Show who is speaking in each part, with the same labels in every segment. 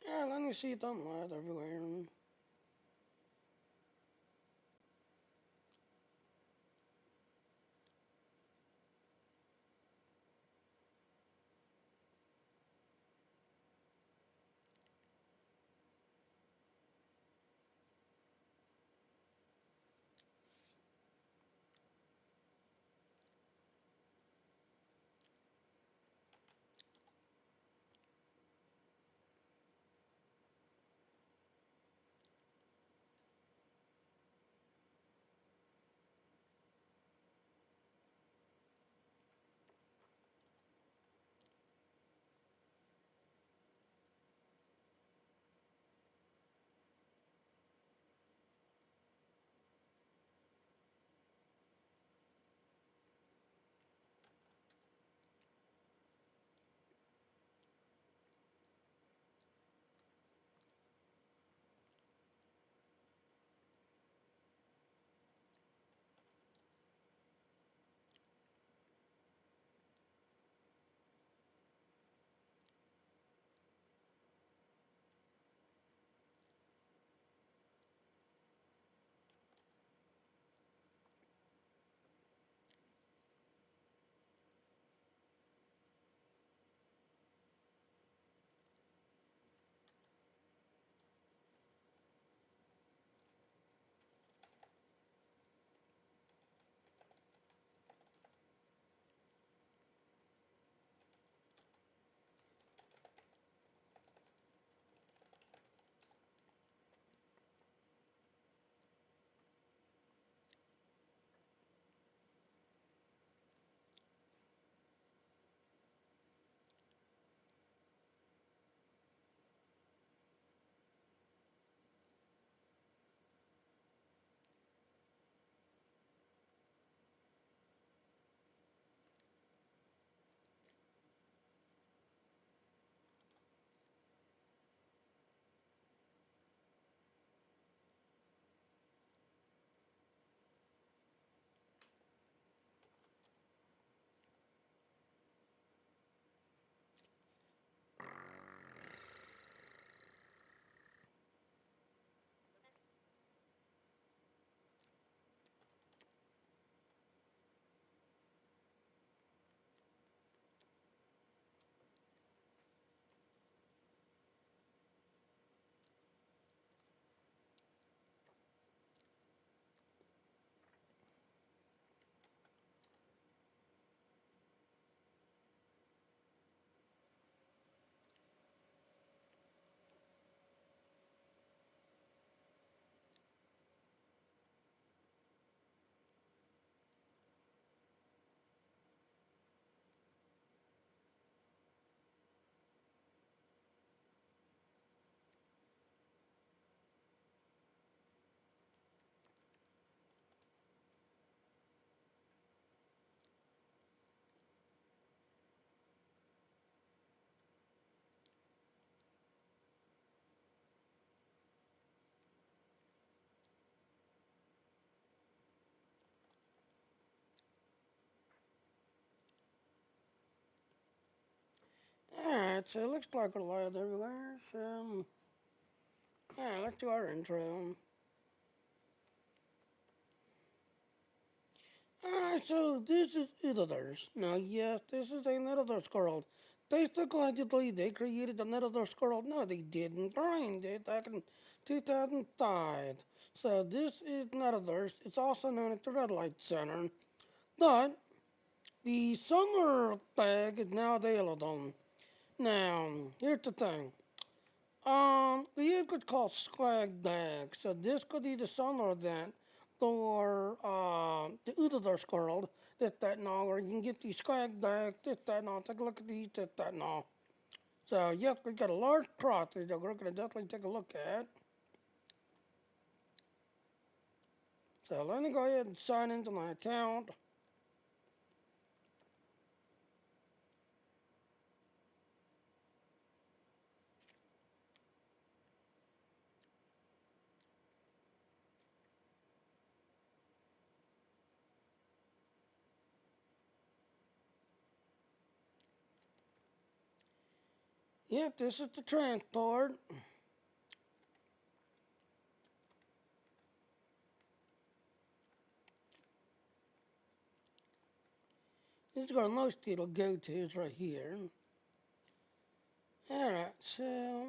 Speaker 1: Yeah, let me see it on light everywhere. Alright, so it looks like a light everywhere. So, yeah, let's do our intro. Alright, so this is Utherverse. Now, yes, this is a Utherverse world. They allegedly they created the Utherverse world. No, they didn't. Brian did back in 2005. So this is Utherverse. It's also known as the Red Light Center. But the summer tag is now available. Now, here's the thing. We have what's called swag bag. So this could be the summer event for the Utherverse world, this, that, and all, where you can get these swag bags, this, that, and all. Take a look at these, this, that, and all. So, yes, we've got a large process that we're going to definitely take a look at. So, let me go ahead and sign into my account. Yep, this is the transport. This is where most people go to, is right here. Alright, so...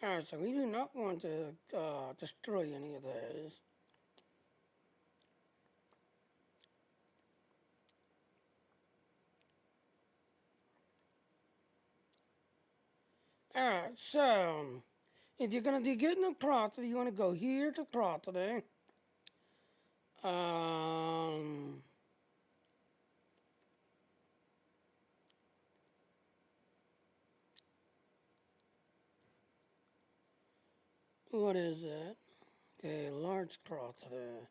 Speaker 1: Alright, so we do not want to destroy any of those. Alright, so... If you're going to be getting a property, you want to go here to property. What is that? Okay, large property.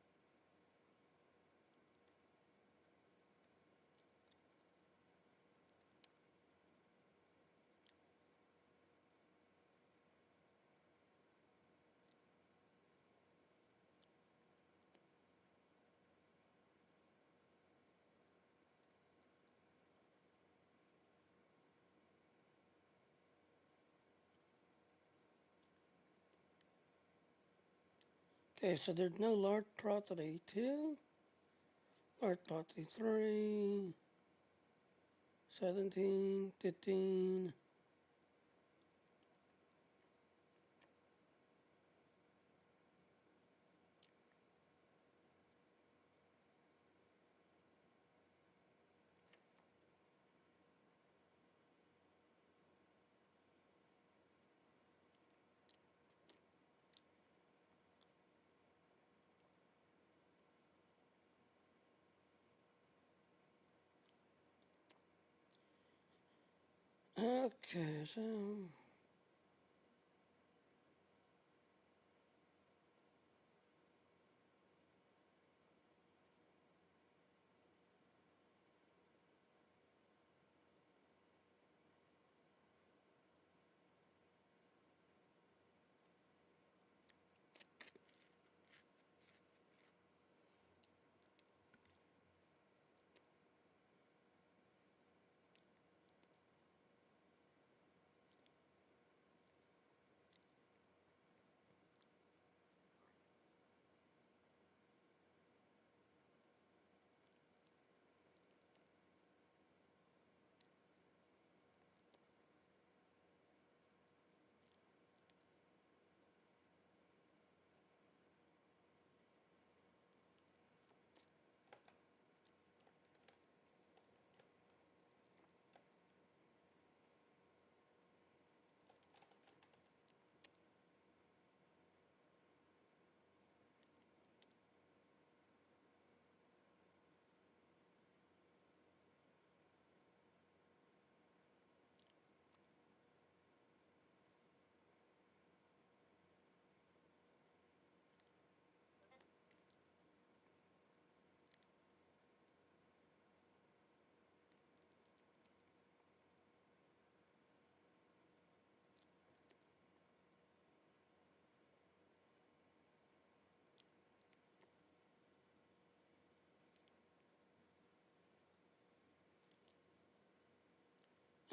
Speaker 1: Okay, so there's no large property 2, large property 3, 17, 15. Okay, so...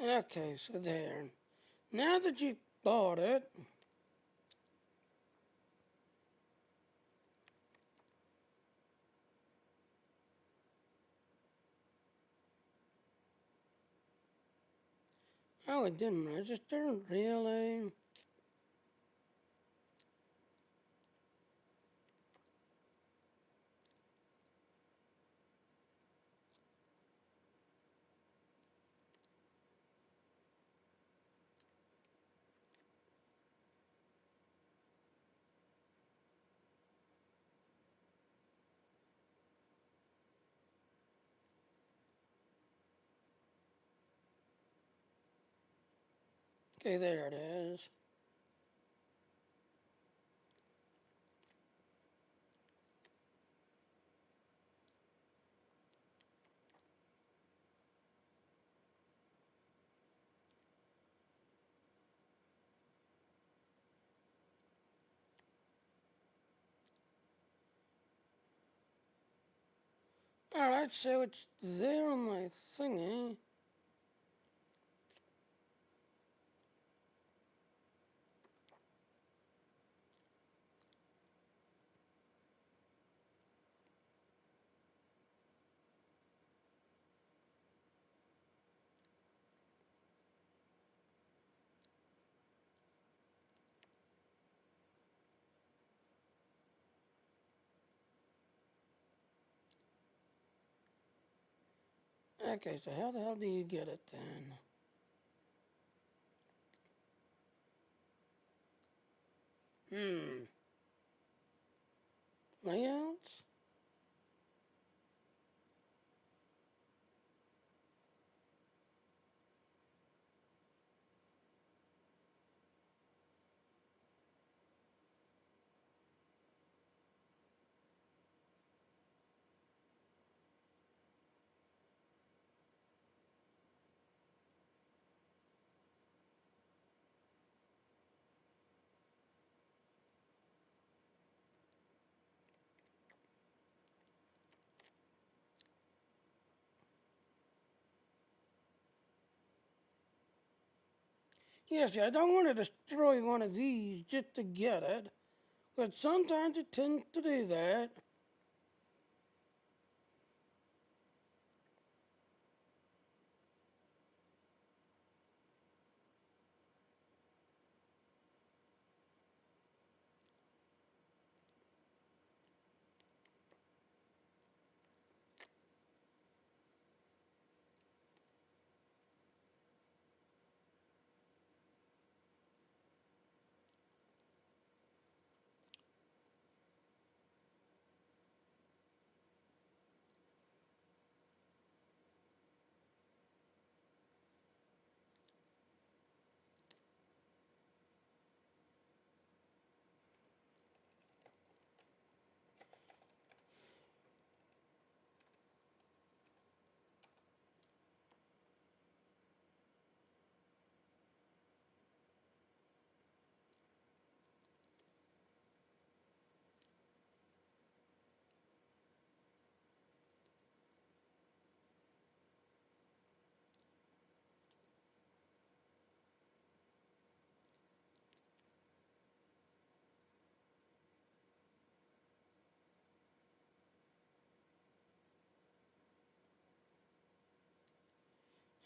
Speaker 1: Okay, so there. Now that you bought it, oh, it didn't register? Really? Okay, there it is. Alright, so it's there on my thingy. Okay, so how the hell do you get it then? Layouts? Yes, I don't want to destroy one of these just to get it, but sometimes it tends to do that.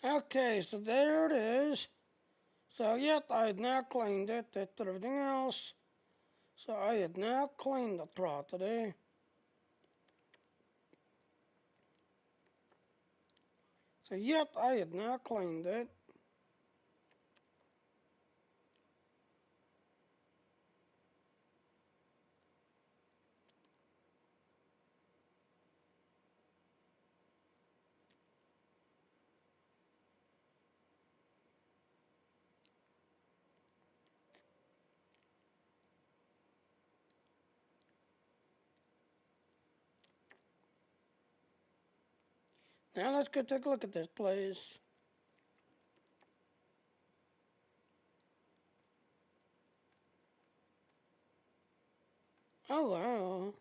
Speaker 1: Okay, so there it is. So, yep, I had now cleaned it, did everything else. So I had now cleaned the property. So, yep, I had now cleaned it. Now let's go take a look at this place. Oh, wow.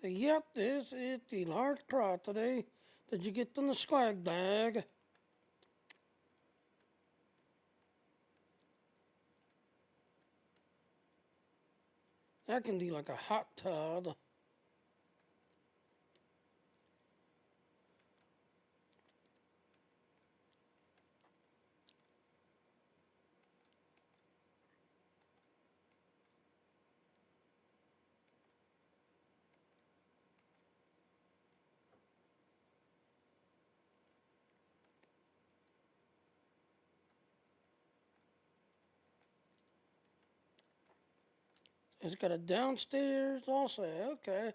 Speaker 1: So, yep, this is the large property that you get from the swag bag. That can be like a hot tub. It's got a downstairs also. Okay.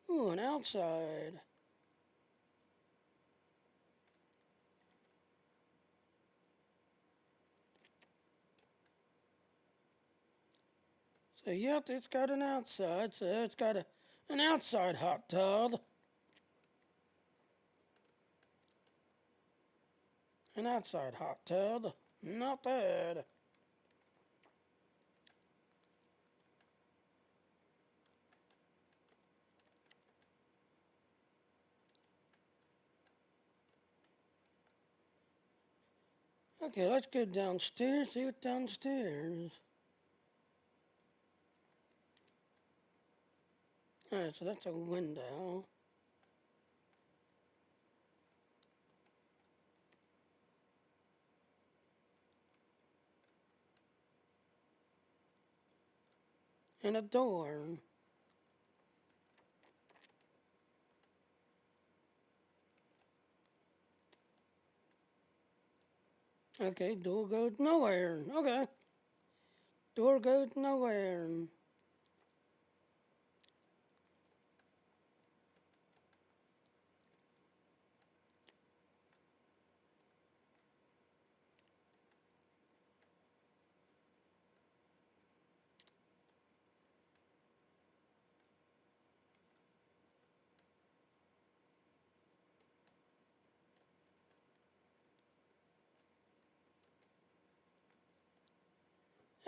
Speaker 1: Ooh, an outside. So yep, it's got an outside. So it's got an outside hot tub. An outside hot tub. Not bad. Okay, let's go downstairs. See what's downstairs. Alright, so that's a window. And a door. Okay, door goes nowhere. Okay. Door goes nowhere.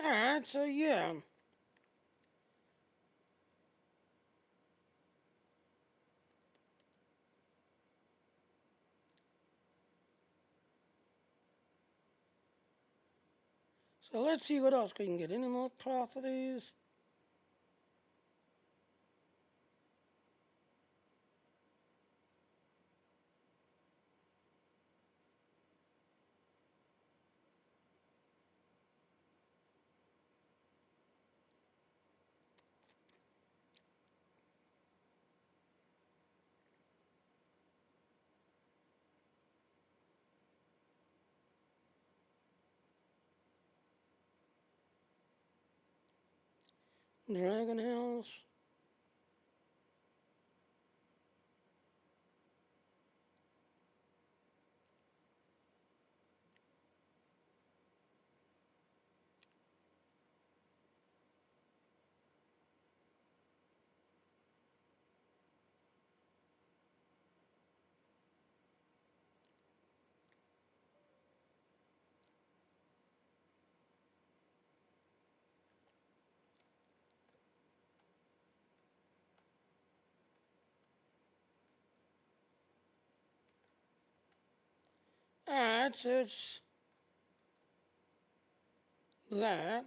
Speaker 1: Alright, so yeah. So let's see what else we can get. Any more properties? Dragon House. Alright, so it's that.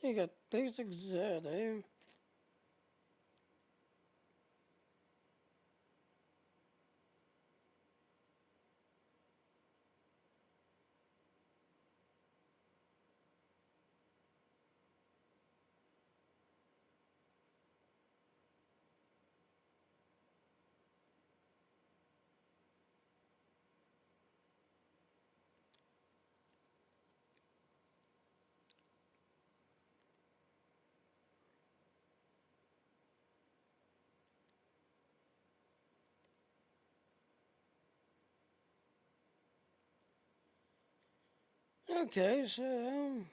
Speaker 1: You got basic there, there. Okay, so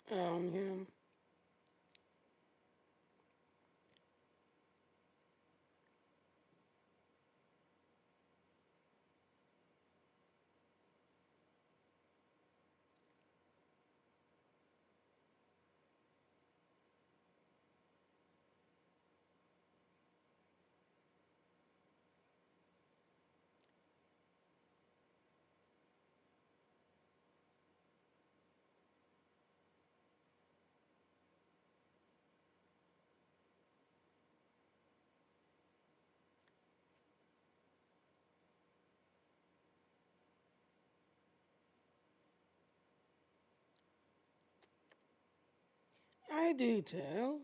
Speaker 1: Him. I do tell.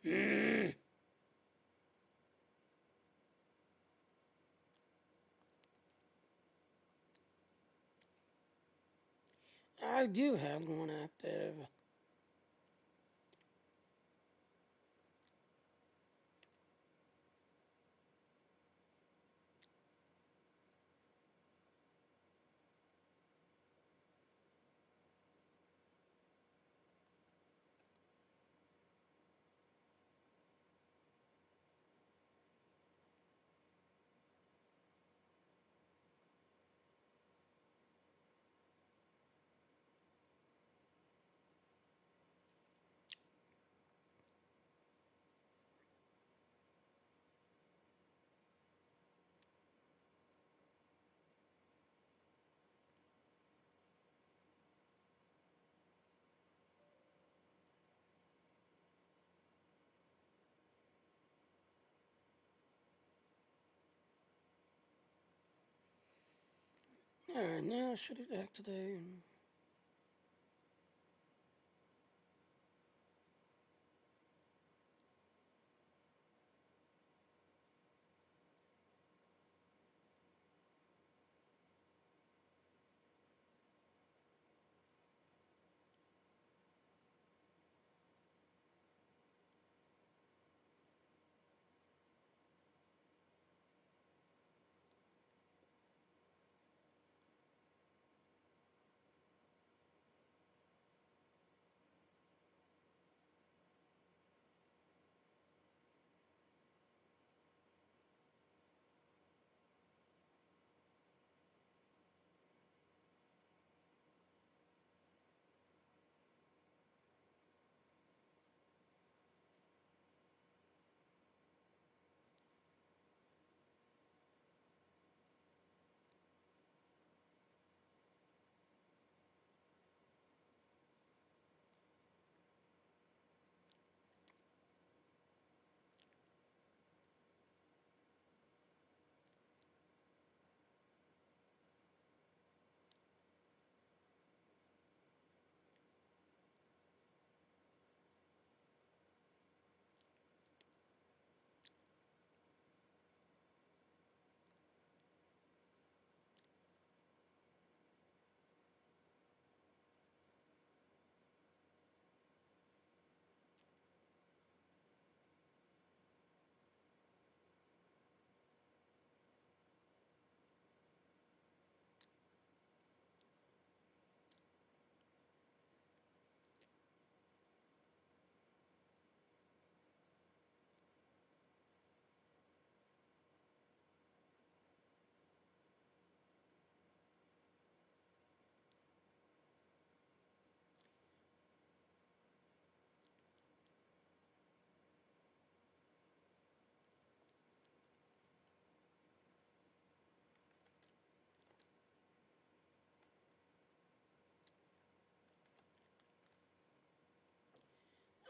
Speaker 1: Mm, I do have one active. Alright, now should it activate?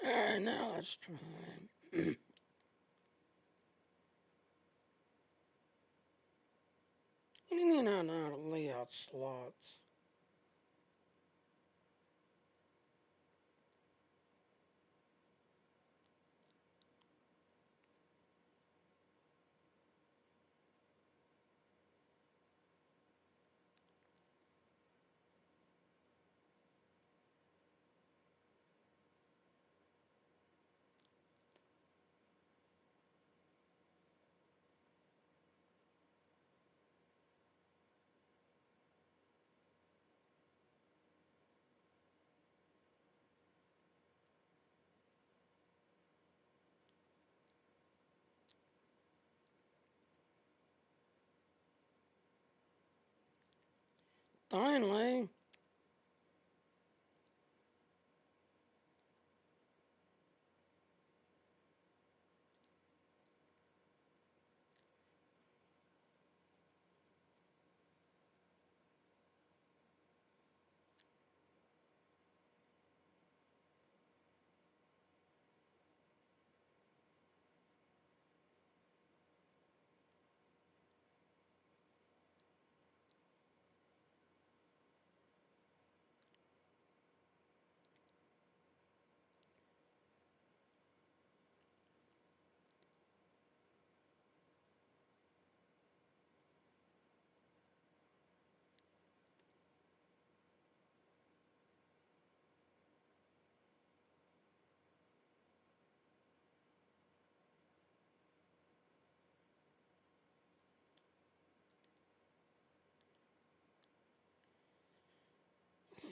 Speaker 1: Alright, now let's try. What do you mean I know how to lay out slots? Finally.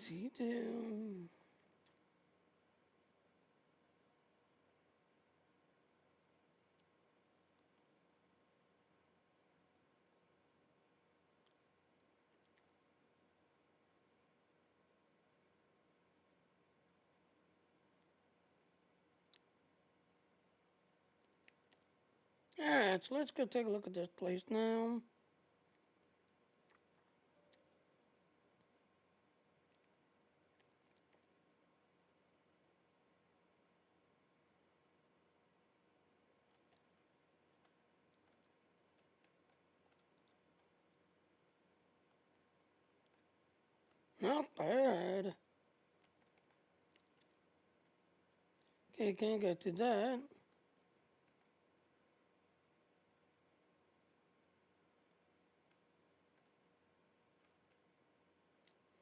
Speaker 1: See down. Alright, so let's go take a look at this place now. Not bad. Okay, can't get to that.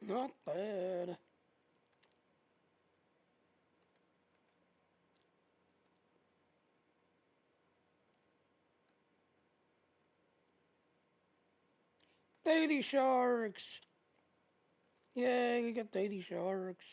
Speaker 1: Not bad. Daily sharks. Yeah, you got daily sharks.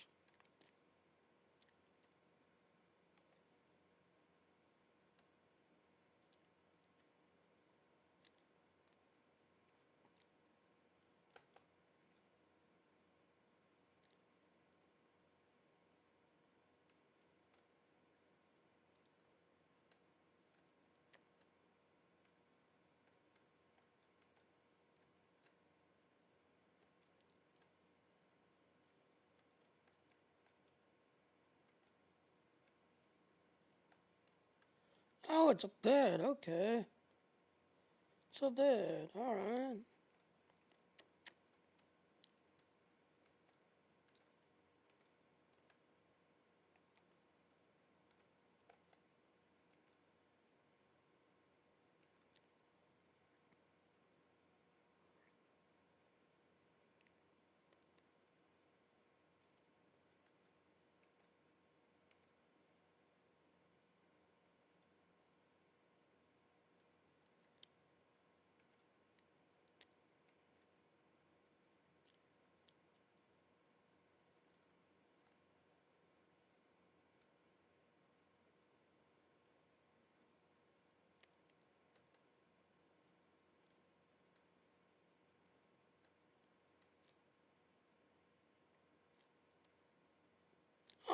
Speaker 1: Oh, it's up there. Okay. So dead. Alright.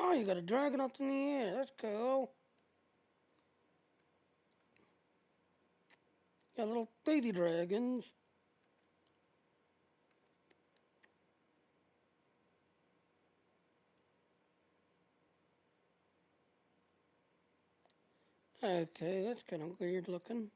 Speaker 1: Oh, you got a dragon up in the air. That's cool. Got little baby dragons. Okay, that's kind of weird looking.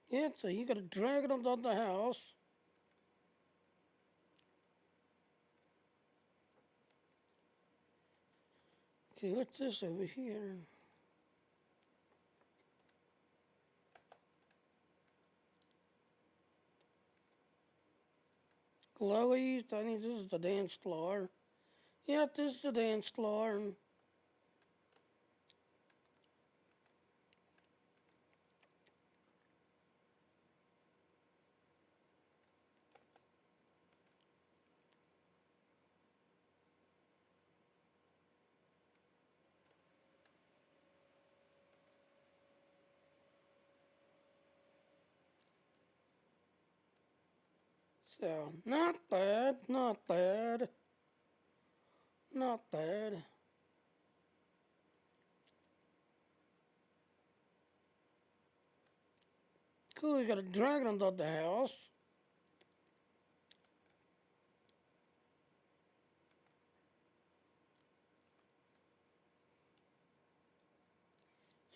Speaker 1: Yeah, so you gotta drag it onto the house. Okay, what's this over here? Glowy, I think this is the dance floor. Yeah, this is the dance floor. So, not bad, not bad, not bad. Cool, you got a dragon on the house.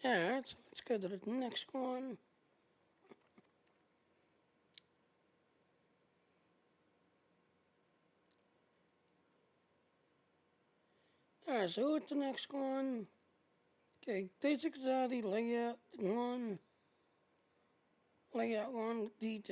Speaker 1: Alright, so let's go to the next one. Alright, so what's the next one? Okay, basic society layout one, D2.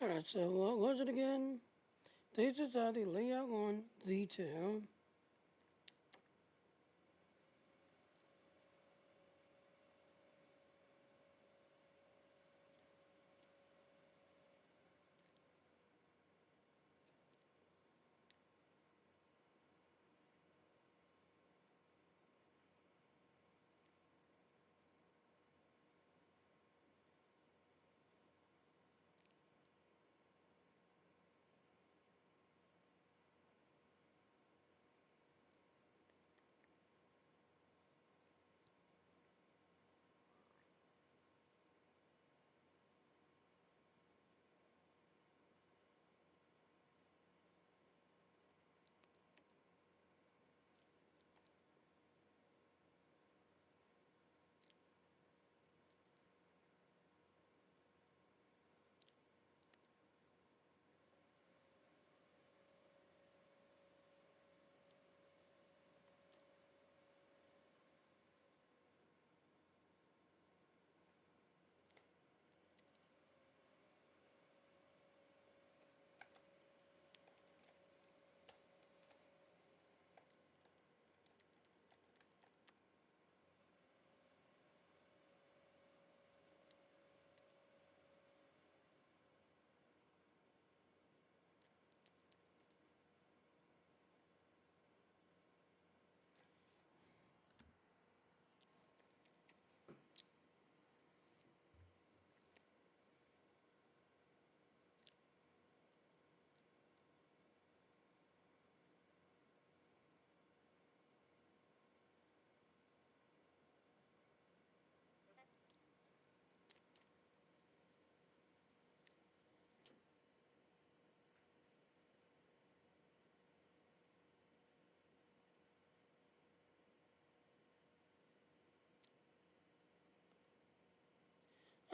Speaker 1: Alright, so what was it again? Basic society layout one, D2.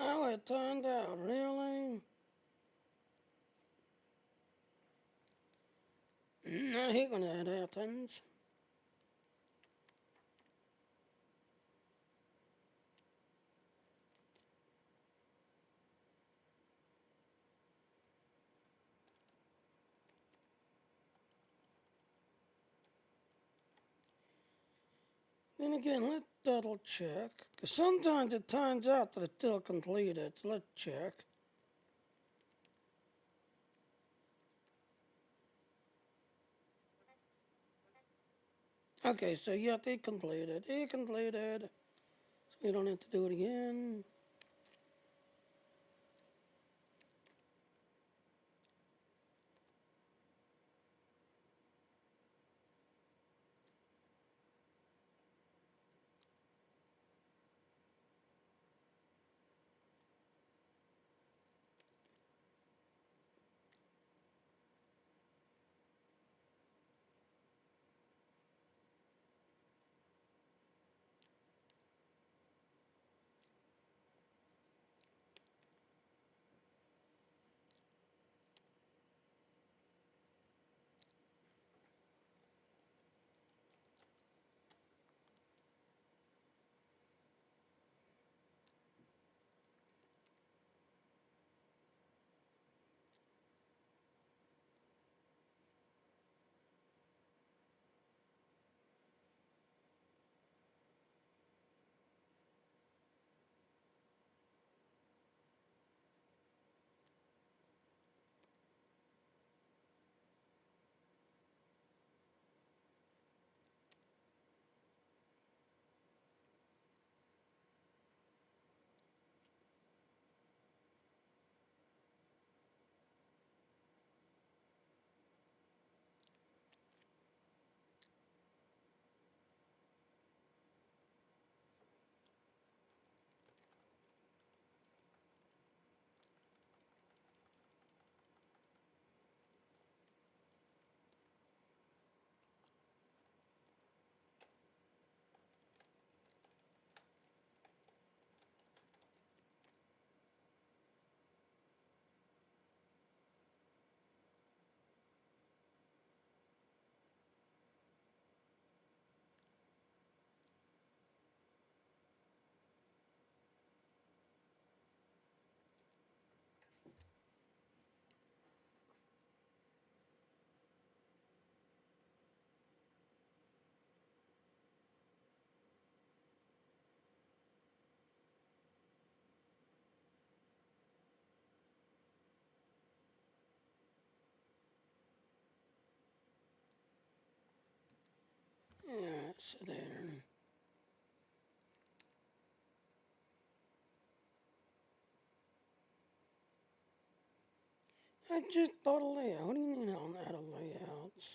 Speaker 1: Oh, it turned out, really? I hate when that happens. Then again, let's double check. Because sometimes it turns out that it's still completed. So let's check. Okay, so yeah, they completed. It completed. So we don't have to do it again. Alright, so there. I just bought a layout. What do you mean on out of layouts?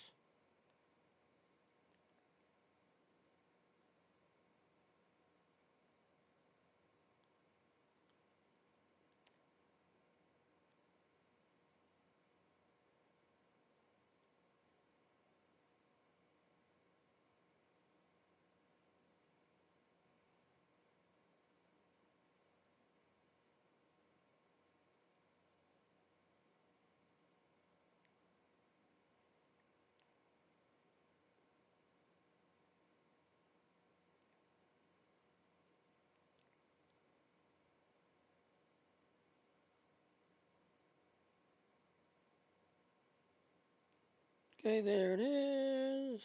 Speaker 1: Okay, there it is.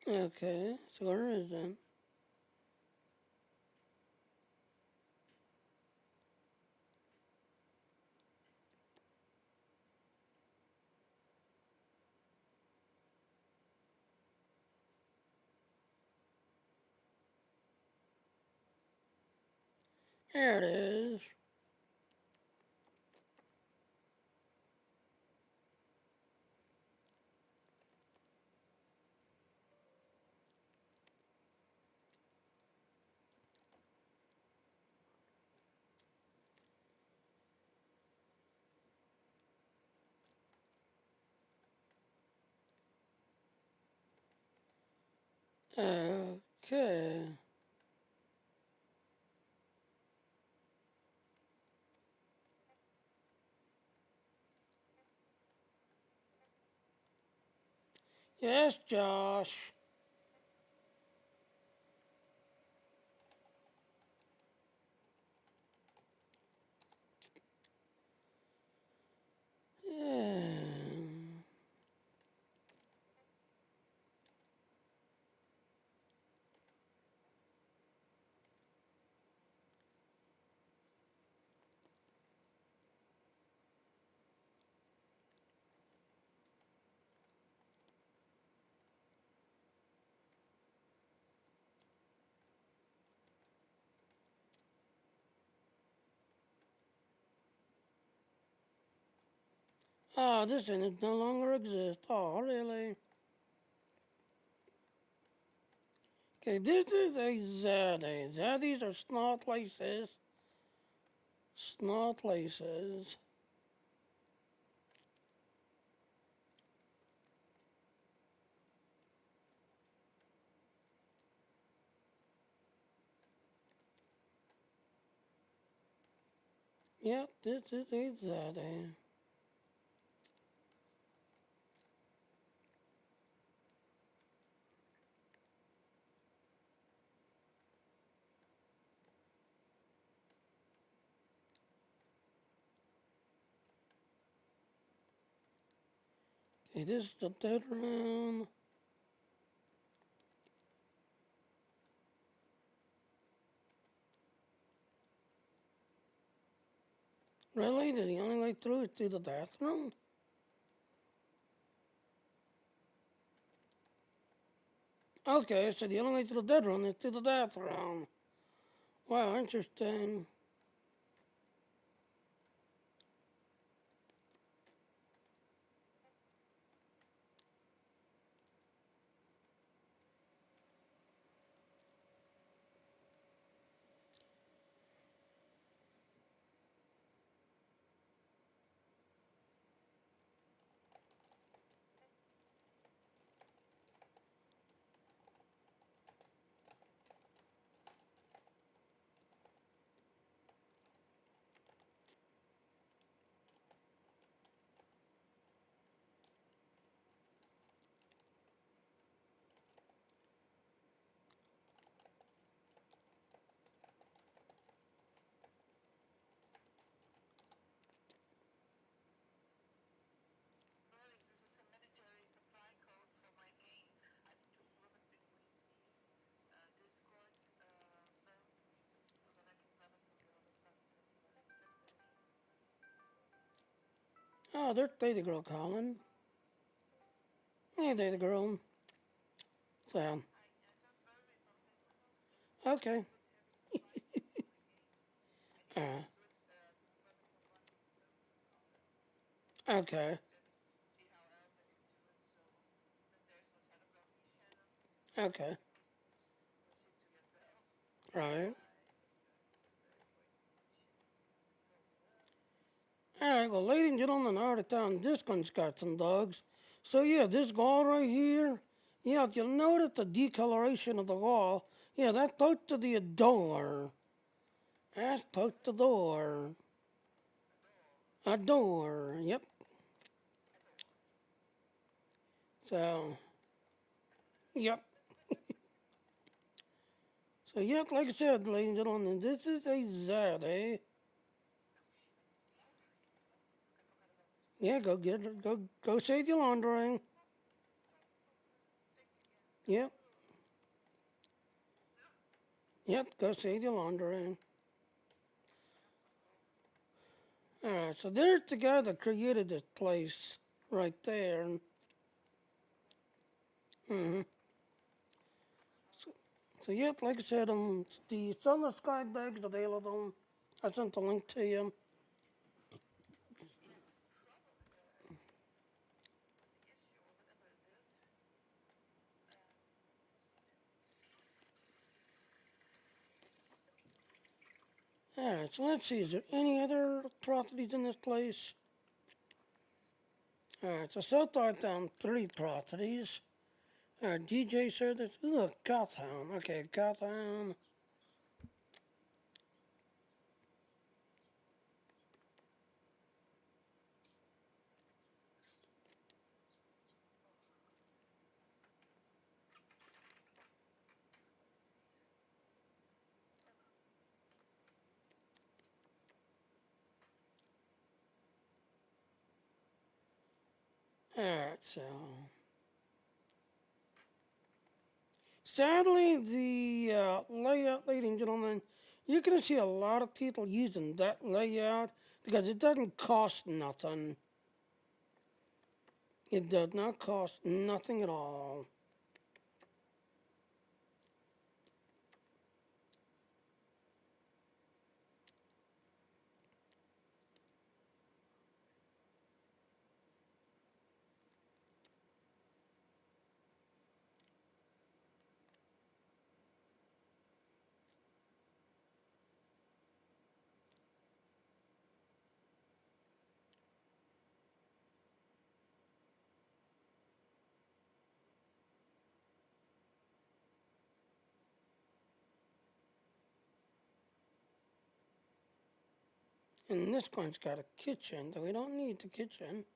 Speaker 1: Okay, so where is it? There it is. Okay. Yes, Josh. Yeah. Oh, this image no longer exists. Oh, really? Okay, this is a zaddy. Zaddies are snot laces. Snot laces. Yep, this is a zaddy. Okay, this is the dead round. Really? Did the only way through is through the bathroom? Okay, so the only way to the dead room is through the bathroom. Wow, interesting. Oh, there's Data Girl calling. Hey, Data Girl. So, okay. Uh, okay. Okay. Right. Alright, well, ladies and gentlemen, I already found this one's got some dogs. So, yeah, this wall right here, yeah, if you'll notice the decoloration of the wall, yeah, that's close to the door. That's close to the door. A door, yep. So, yep. So, yep, like I said, ladies and gentlemen, this is a Zaddy. Yeah, go get it. Go save your laundry. Yep, yep, go save your laundry. Alright, so there's the guy that created this place right there. Mm-hmm. So, so yep, like I said, the Sunless Sky bag's available. I sent the link to you. Alright, so let's see, is there any other atrocities in this place? Alright, so far I found 3 atrocities. DJ service. Ooh, Gotham. Okay, Gotham. Alright, so. Sadly, the layout, ladies and gentlemen, you're going to see a lot of people using that layout because it doesn't cost nothing. It does not cost nothing at all. And this one's got a kitchen, so we don't need the kitchen.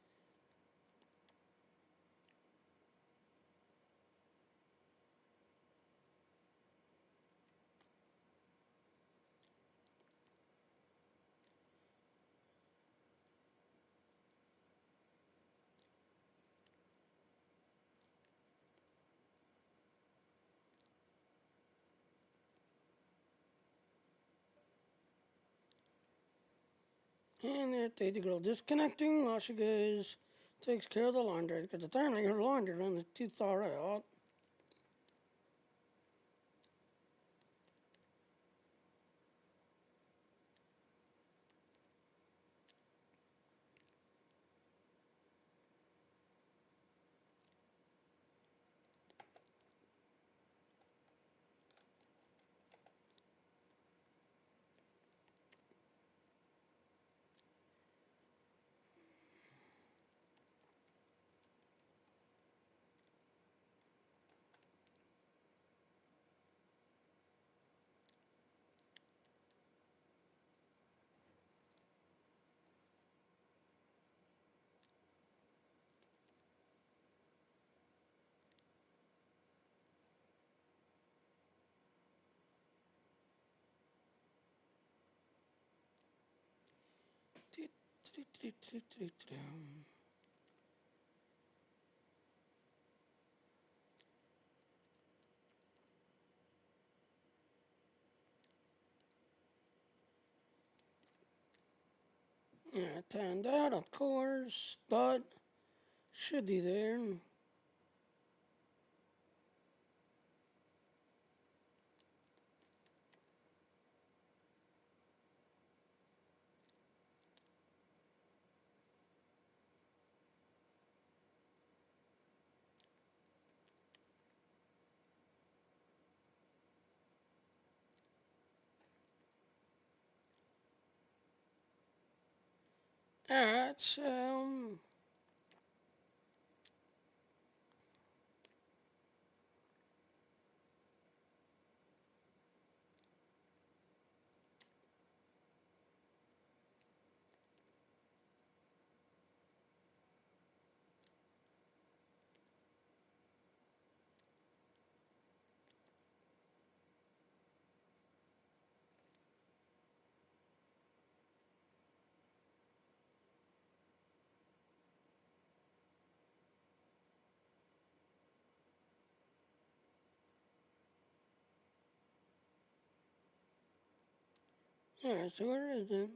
Speaker 1: And there, the girl disconnecting while she goes, takes care of the laundry, because apparently her laundry run is too far out. Yeah, turned out, of course, but should be there. Alright, so yeah, so where is it?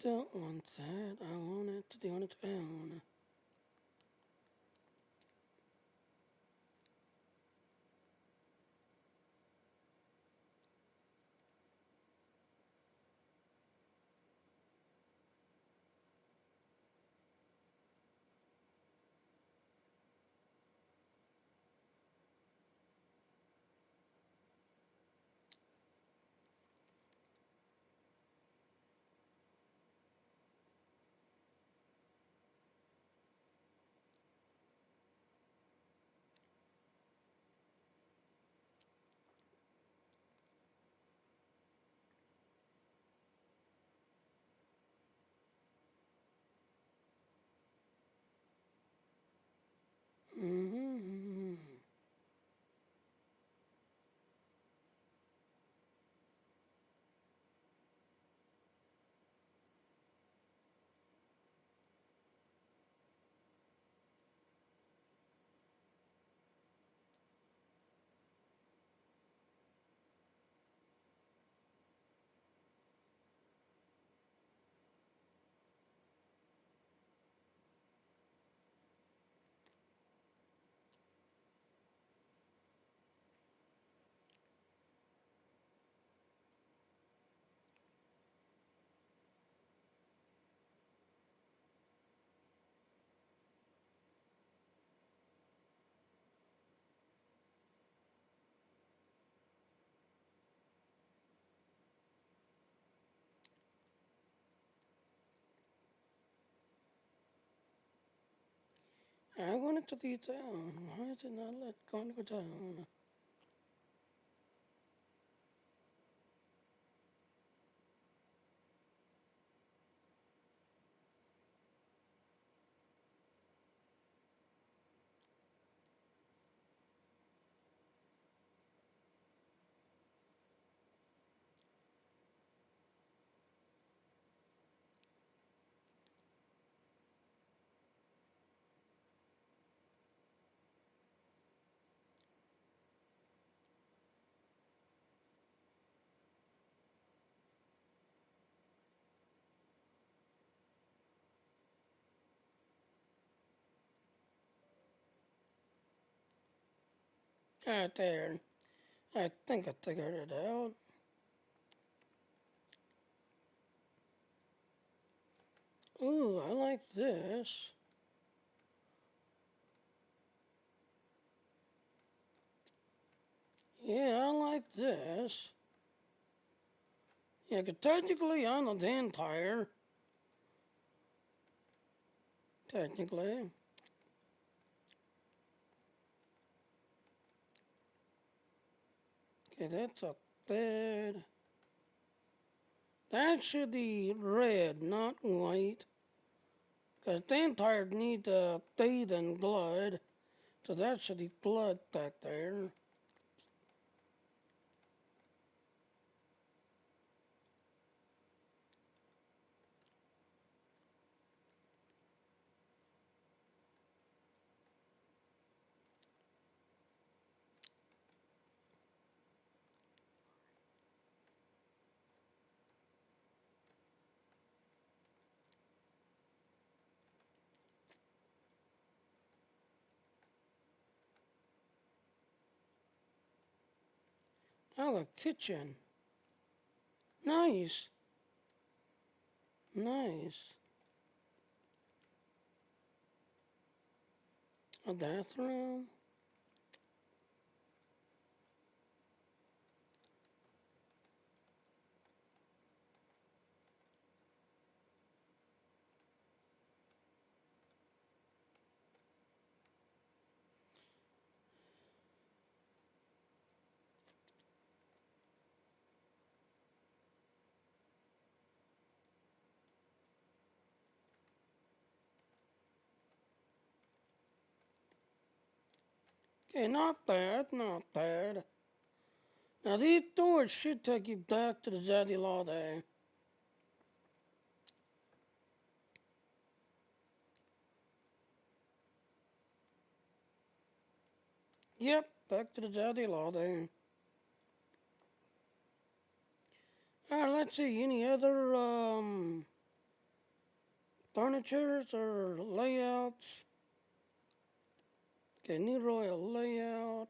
Speaker 1: Don't want that. I want it to be on its own. Mm-hmm. I want it to be down. Why is it not let go down? Ah, there. I think I figured it out. Ooh, I like this. Yeah, I like this. Yeah, 'cause technically I'm the vampire. Technically. Okay, that's a third. That should be red, not white. Because vampires need to bathe in blood. So that should be blood back there. Now the kitchen. Nice. Nice. A bathroom. Okay, not bad, not bad. Now these doors should take you back to the Zaddy Law Day. Yep, back to the Zaddy Law Day. Alright, let's see, any other, furnitures or layouts. Okay, new royal layout.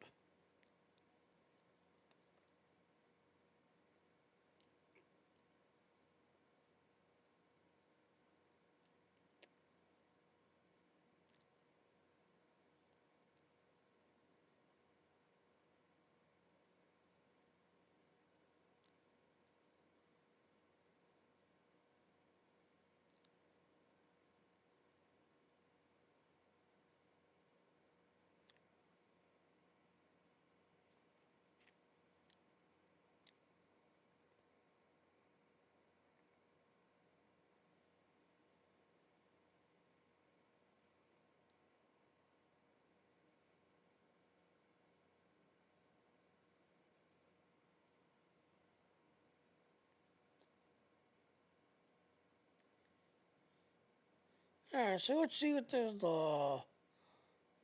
Speaker 1: Alright, so let's see what this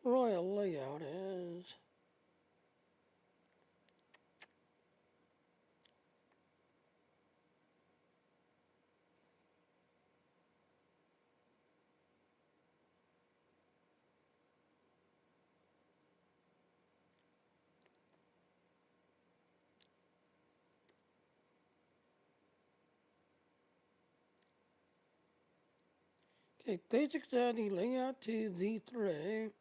Speaker 1: royal layout is. Okay, basic study layout to V3.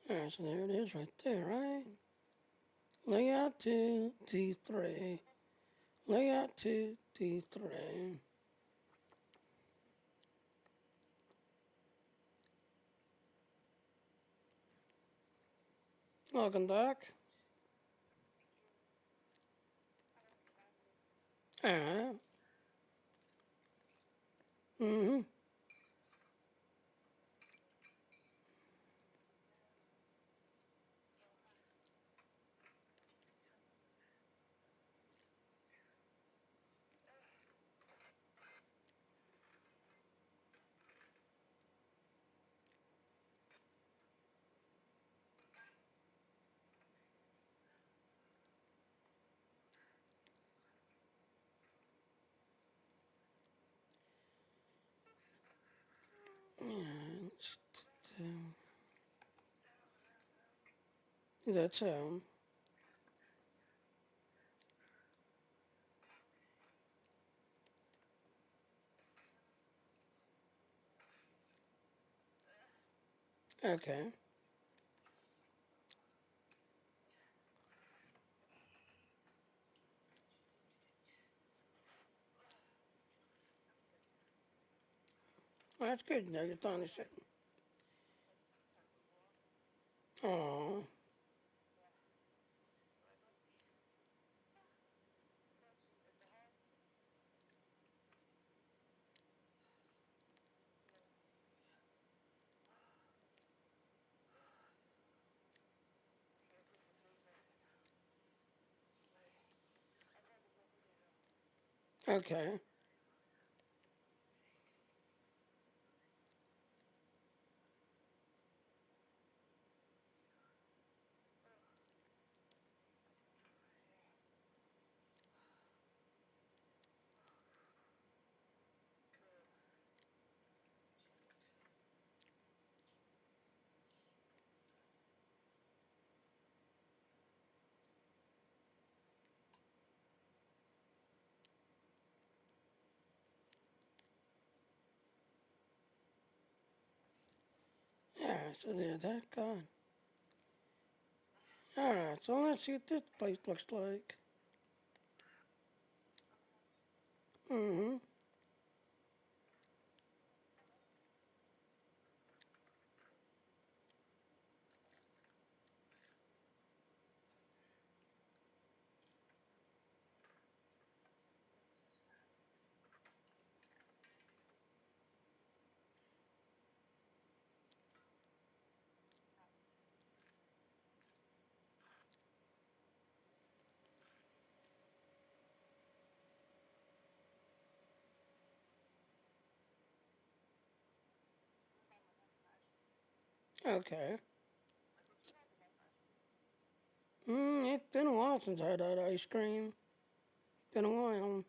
Speaker 1: Alright, so there it is right there, right? Layout to D3. Layout to D3. Welcome back. Alright. Mm-hmm. Yeah, that's okay. Well, that's good. Now you're finally sitting. Oh, okay. Alright, so there's that gone. Alright, so let's see what this place looks like. Mm-hmm. Okay. It's been a while since I had that ice cream. Been a while.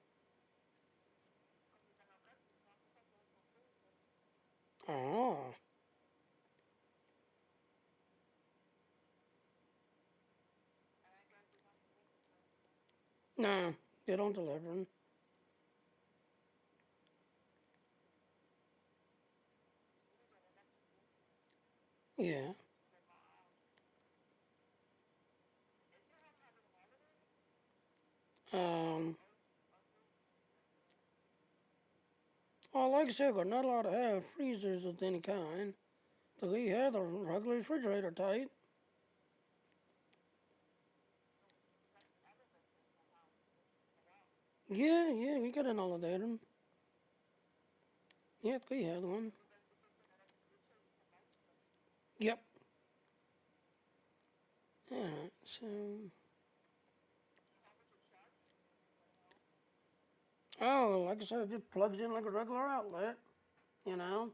Speaker 1: Oh. Nah, they don't deliver 'em. Yeah. Um, well, like I said, we're not allowed to have freezers of any kind. So we had the regular refrigerator type. Yeah, yeah, we got an elevator. Yep, we had one. Yep. Yeah, so, oh, like I said, it just plugs in like a regular outlet, you know.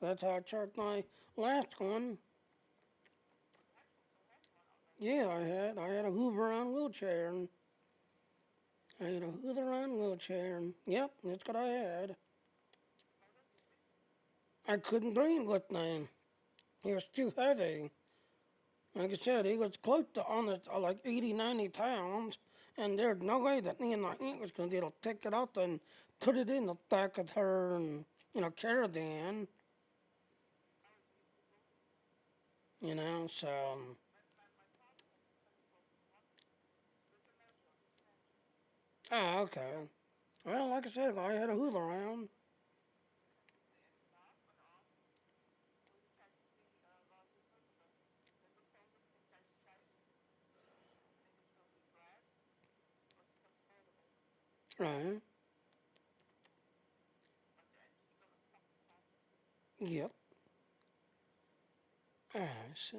Speaker 1: That's how I charged my last one. Yeah, I had a Hoover on wheelchair, and I had a Hoover on wheelchair, and yep, that's what I had. I couldn't breathe with him. He was too heavy. Like I said, he was close to honest, like 80, 90 pounds, and there's no way that me and my aunt was going to be able to pick it up and put it in the back of her, and, caravan, so, okay. Well, like I said, I had a Hoover around. Right. Yep. So,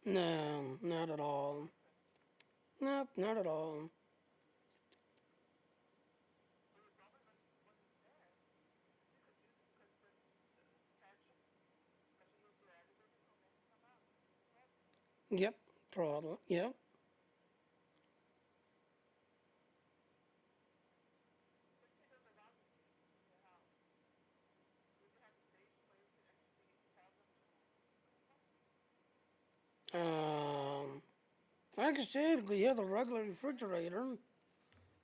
Speaker 1: no, not at all. Nope, not at all. Yep. Throttle. Yep. Um, like I said, we have a regular refrigerator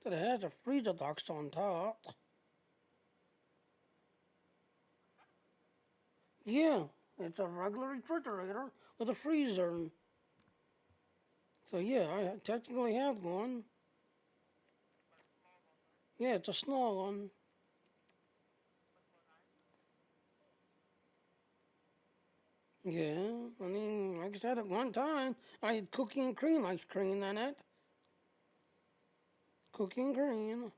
Speaker 1: that has a freezer box on top. Yeah, it's a regular refrigerator with a freezer. So yeah, I technically have one. Yeah, it's a small one. Yeah, I mean, like I said, at one time I had cookie and cream ice cream in it. Cookie and cream.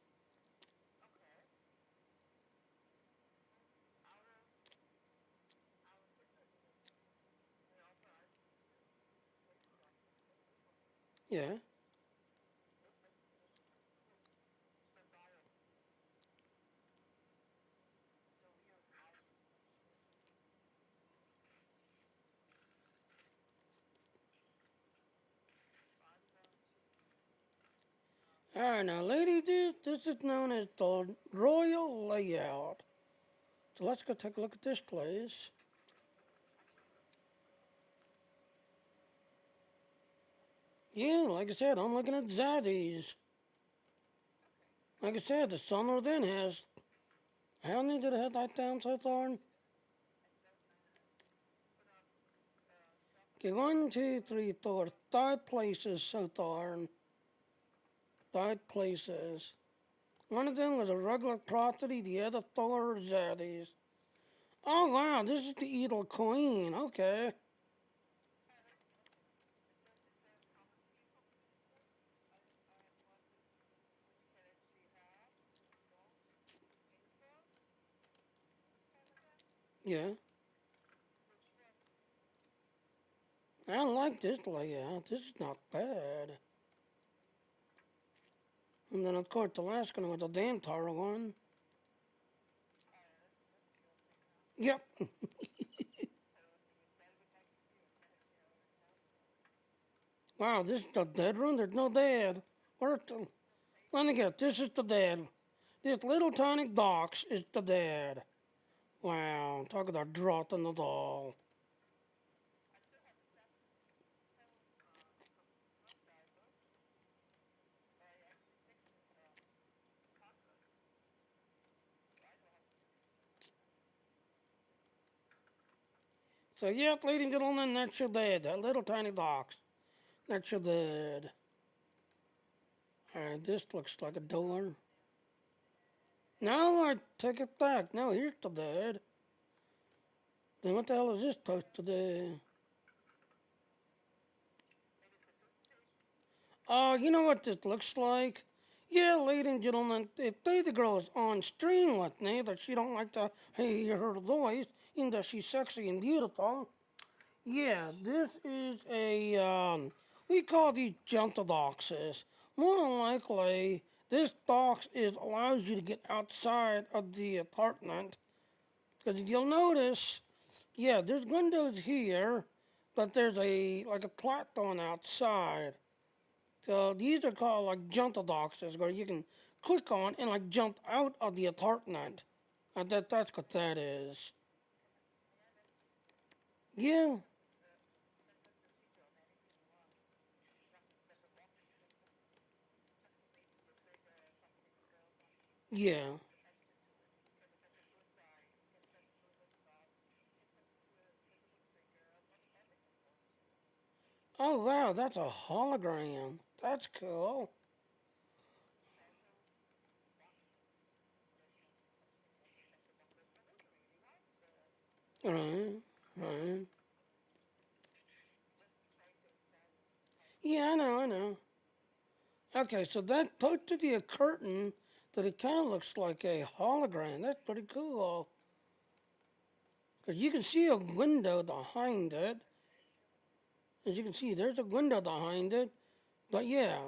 Speaker 1: Yeah. All right, now, lady, this is known as the Royal Layout. So let's go take a look at this place. Yeah, like I said, I'm looking at Zaddy's. Like I said, the Summer then has. How many did it have that down so far? Okay, one, two, three, four, five places so far. Five places. One of them was a regular property, the other four are Zaddy's. Oh wow, this is the Eagle Queen. Okay. Yeah. I like this layout. This is not bad. And then of course the last one was a Dantar one. Yep. Wow, this is the dead room? There's no dead. Where's the... Let me get, this is the dead. This little tiny box is the dead. Wow, talk about drought in the doll. So, yep, ladies and gentlemen, that's your dead. That little tiny box. That's your dead. Alright, this looks like a door. No, I take it back. No, here's the dead. Then what the hell is this supposed to do? You know what this looks like? Yeah, ladies and gentlemen, if the girl is on stream with me, that she don't like to hear her voice, and that she's sexy and beautiful. Yeah, this is we call these gentle boxes. More than likely, this box allows you to get outside of the apartment. Because you'll notice, yeah, there's windows here, but there's like a platform outside. So these are called like jump boxes where you can click on and like jump out of the apartment. That's what that is. Yeah, yeah. Oh wow, that's a hologram. That's cool. Right, right. Yeah, I know. Okay, so that's supposed to be a curtain that it kind of looks like a hologram. That's pretty cool. Because you can see a window behind it. As you can see, there's a window behind it. But yeah,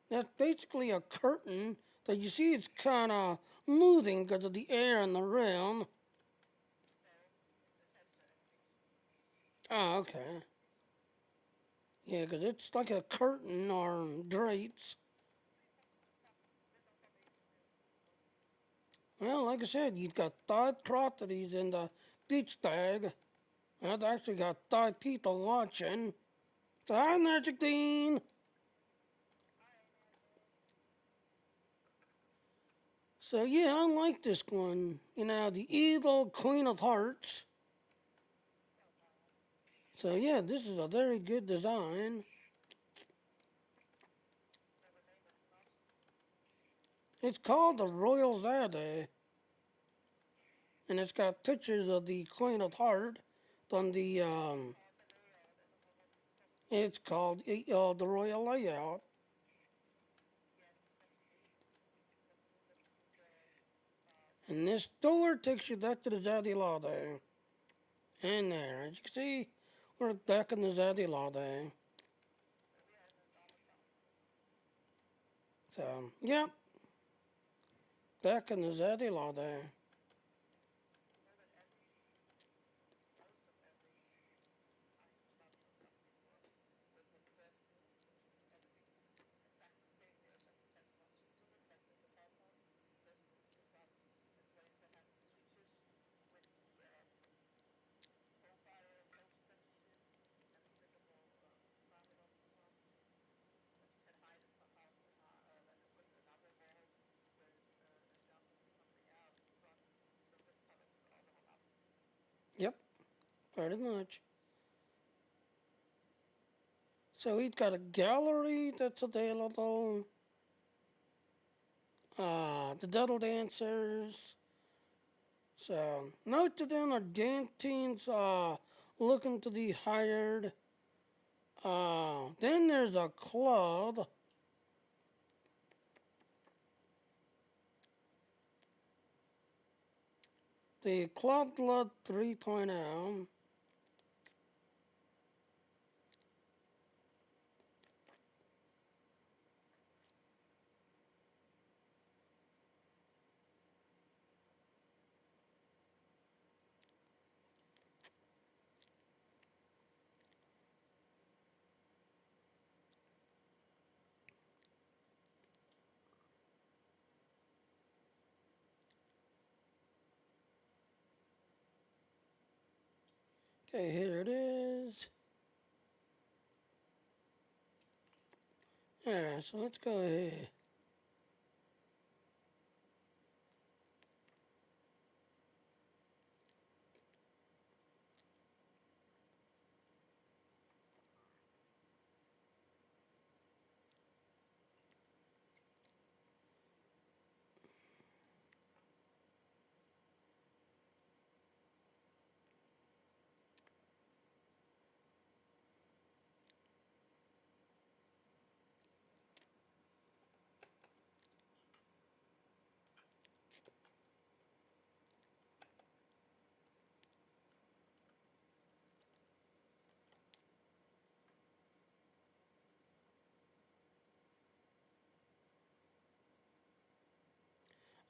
Speaker 1: that's basically a curtain that you see it's kind of moving because of the air in the room. Oh, okay. Yeah, because it's like a curtain or drapes. Well, like I said, you've got five properties in the beach tag. I've actually got five people watching. So hi, Magic Dean. So yeah, I like this one. You know, the evil Queen of Hearts. So yeah, this is a very good design. It's called the Royal Zadeh, and it's got pictures of the Queen of Hearts on the. It's called the Royal Layout, and this door takes you back to the Zadeh Lade. And there, as you can see, we're back in the Zadeh Lade. So, yep, back in the Zadeh Lade. Yep, pretty much. So he's got a gallery that's available. The Devil Dancers. So most of them are dance teams looking to be hired. Then there's a club. The Club Blood 3.0. Okay, here it is. Alright, so let's go ahead.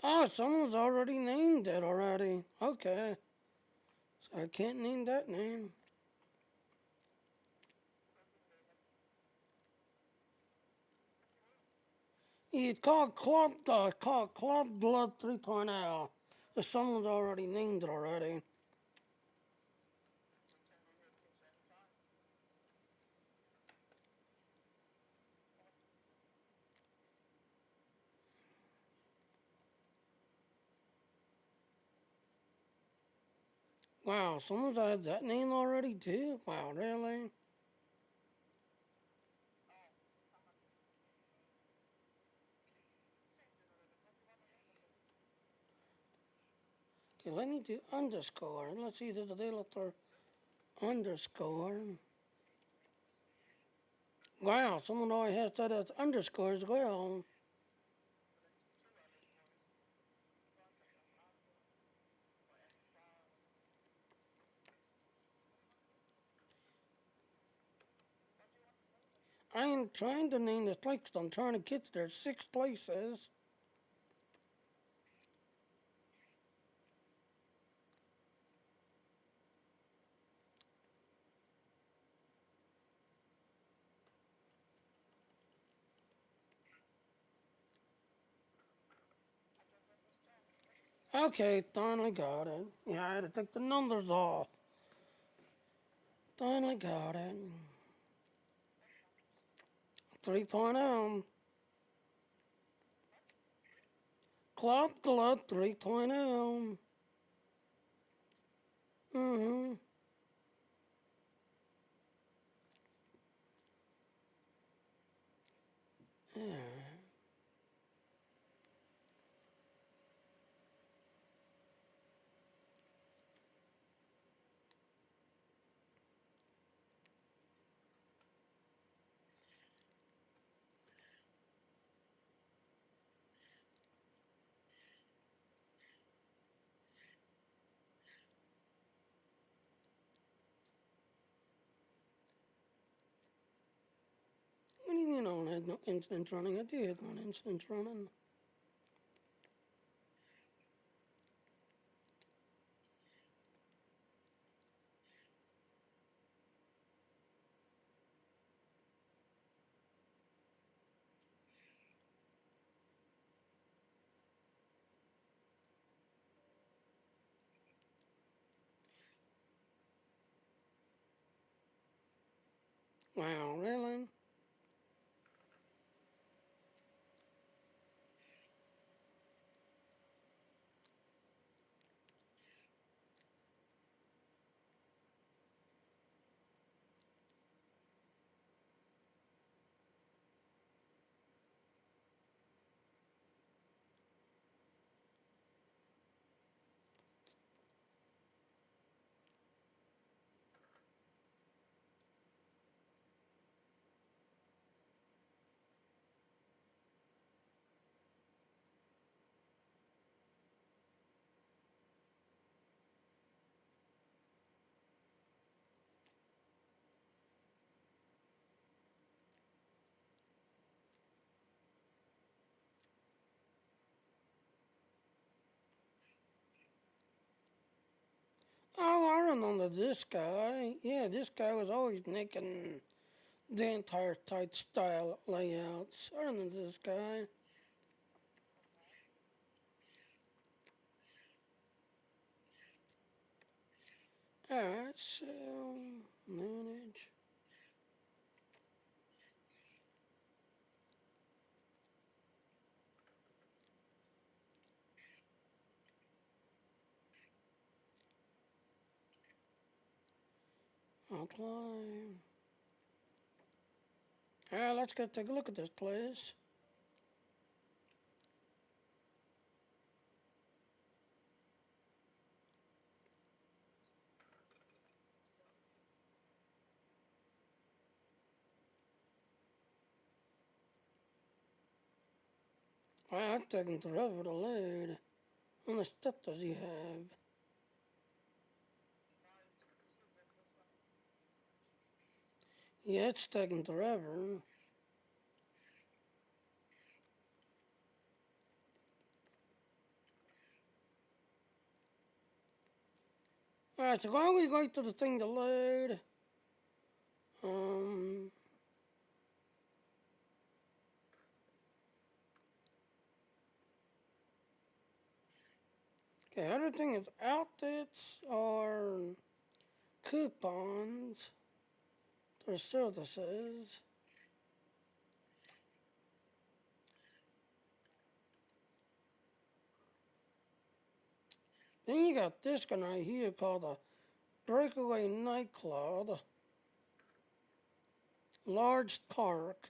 Speaker 1: Oh, someone's already named it already. Okay. So I can't name that name. It's called Club Blood 3.0. So someone's already named it already. Wow, someone's had that name already too? Wow, really? Okay, let me do underscore. Let's see the developer underscore. Wow, someone already has that as underscore as well. I am trying to name this place 'cause I'm trying to get there 6 places. Okay, finally got it. Yeah, I had to take the numbers off. Finally got it. 3.0. Club 3.0. Mm-hmm. Yeah. What do you mean I don't have no instance running? I did have one instance running. Wow, really? Oh, I remember this guy. Yeah, this guy was always making the entire tight style layouts. I remember this guy. Alright, so manage. Outline. Alright, let's go take a look at this place. Wow, it's taking forever to load. How much stuff does he have? Yeah, it's taking forever. Alright, so while we wait for the thing to load, um, okay, everything is outfits or coupons for services. Then you got this one right here called the Breakaway Nightclub, Large Park.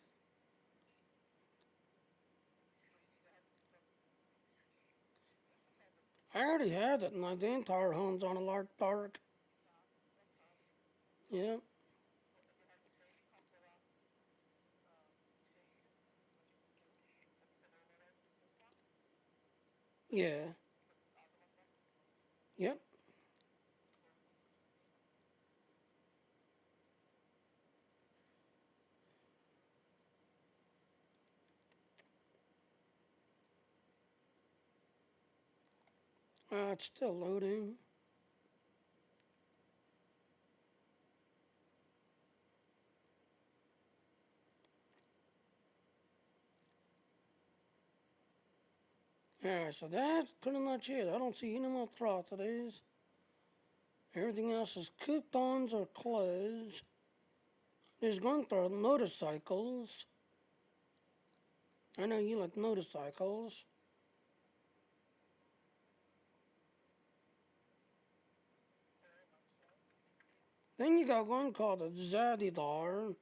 Speaker 1: I already had it, and the entire home's on a large park. Yeah, yeah, yep. It's still loading. Alright, so that's pretty much it. I don't see any more atrocities. Everything else is coupons or clothes. There's one for motorcycles. I know you like motorcycles. Then you got one called a Zadidar.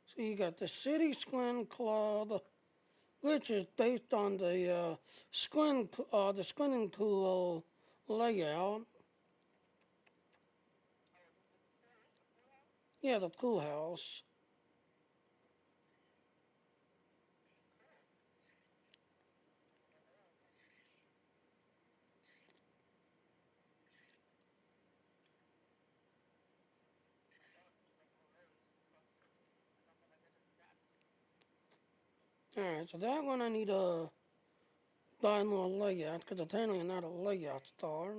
Speaker 1: So you got the City Squin Club, which is based on the swimming pool layout. Yeah, the pool house. Alright, so that one I need to buy more layout, because apparently I'm not a layout star.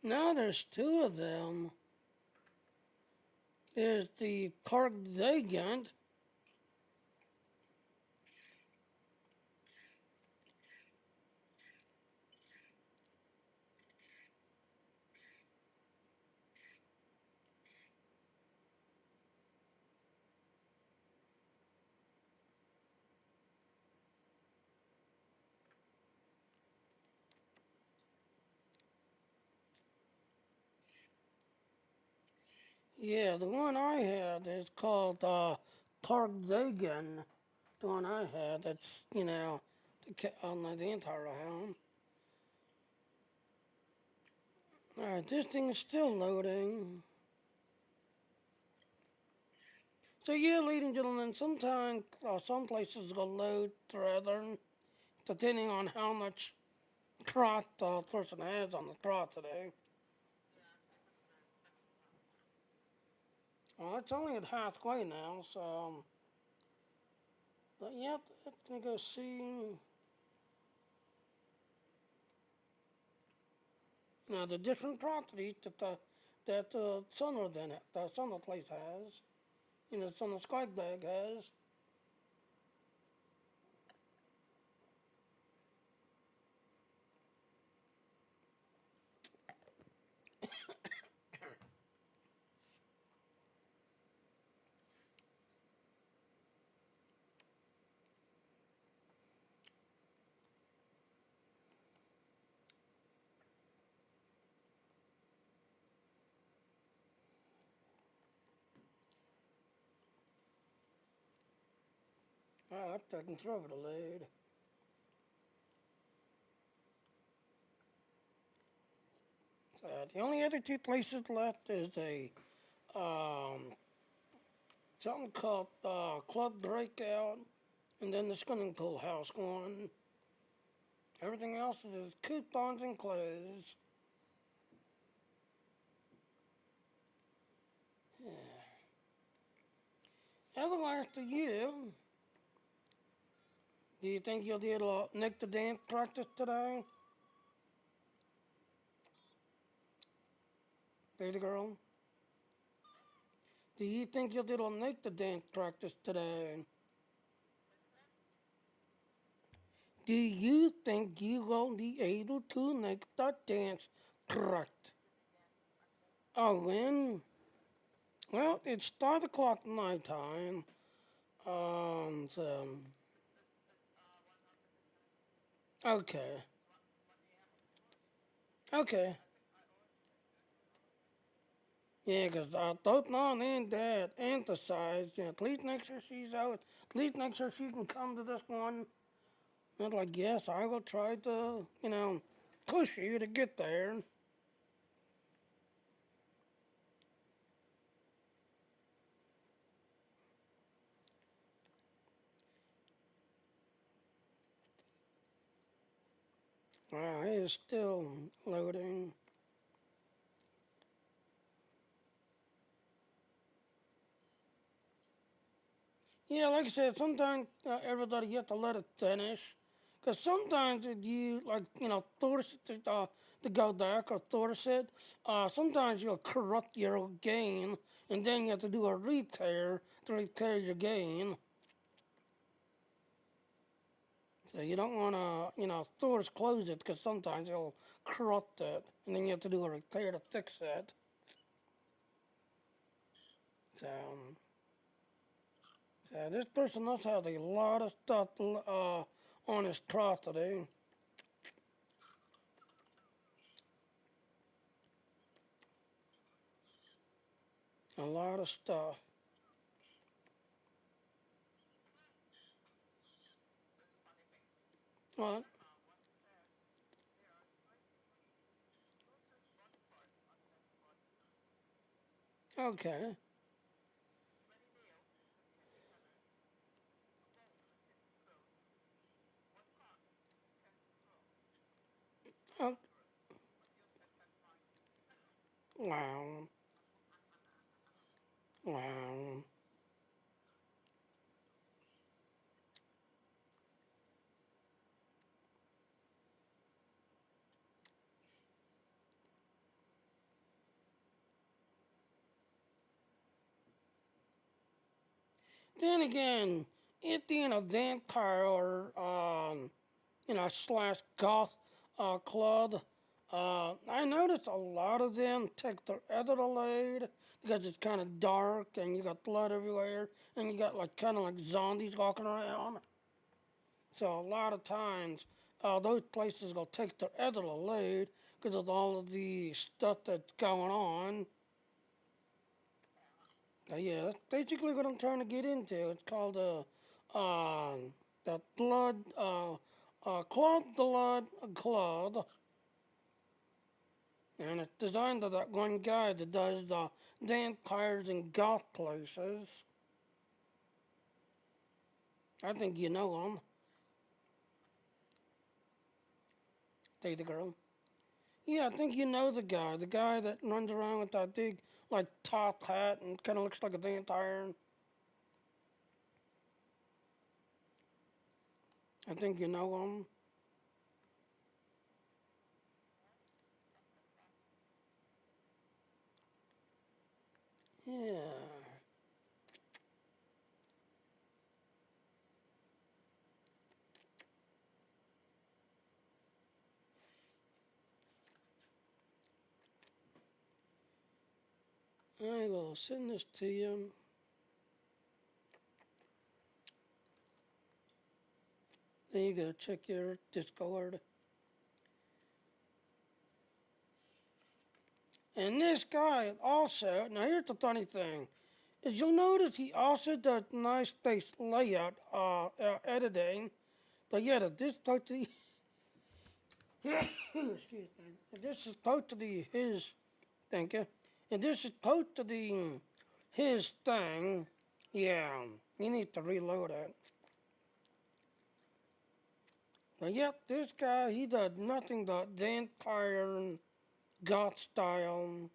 Speaker 1: Now there's two of them. There's the Park Zagant. Yeah, the one I had is called Tarzagan. The one I had, that's, on the entire home. Alright, this thing is still loading. So yeah, ladies and gentlemen, sometimes some places will load rather, depending on how much trot the person has on the trot today. Well, it's only at halfway now, so but yeah, it's gonna go see. Now the different properties that Sunner then the Sunner place has, Sunner Skybag has. Oh, that's taking forever to load. The only other two places left is a um, something called Club Breakout, and then the swimming pool house one. Everything else is coupons and clothes. Otherwise, to you, do you think you'll do a Nick the Dance practice today? Baby girl? Do you think you'll do a Nick the Dance practice today? Do you think you will be able to make the dance correct? Oh, when? Well, it's 5 o'clock my time. So, okay. Okay. Yeah, 'cause both mom and dad emphasized, please make sure she's out. Please make sure she can come to this one. And like, yes, I will try to, push you to get there. Wow, it is still loading. Yeah, like I said, sometimes everybody you have to let it finish. Because sometimes if you, like, force it to go back or force it, sometimes you'll corrupt your gain, and then you have to do a repair to repair your gain. So you don't want to, force close it because sometimes it'll corrupt it, and then you have to do a repair to fix it. So, this person must have a lot of stuff on his property. A lot of stuff. What? Okay. Oh, wow. Wow. Then again, it being a vampire or, slash goth club, I noticed a lot of them take their Adderall because it's kind of dark and you got blood everywhere and you got like kind of like zombies walking around. So a lot of times, those places will take their Adderall because of all of the stuff that's going on. Yeah, that's basically what I'm trying to get into. It's called the blood, Claude Blood Claude, and it's designed by that one guy that does the vampires and goth places. I think you know him. Say the girl. Yeah, I think you know the guy that runs around with that big, like, top hat and kind of looks like a vampire. I think you know him. Yeah. I will send this to you. There you go. Check your Discord. And this guy also, now here's the funny thing, is you'll notice he also does nice face layout editing. But yeah, this totally, excuse me, this is totally his, thank you. And this is totally his thing. Yeah, you need to reload it. But yep, this guy, he does nothing but vampire and goth style.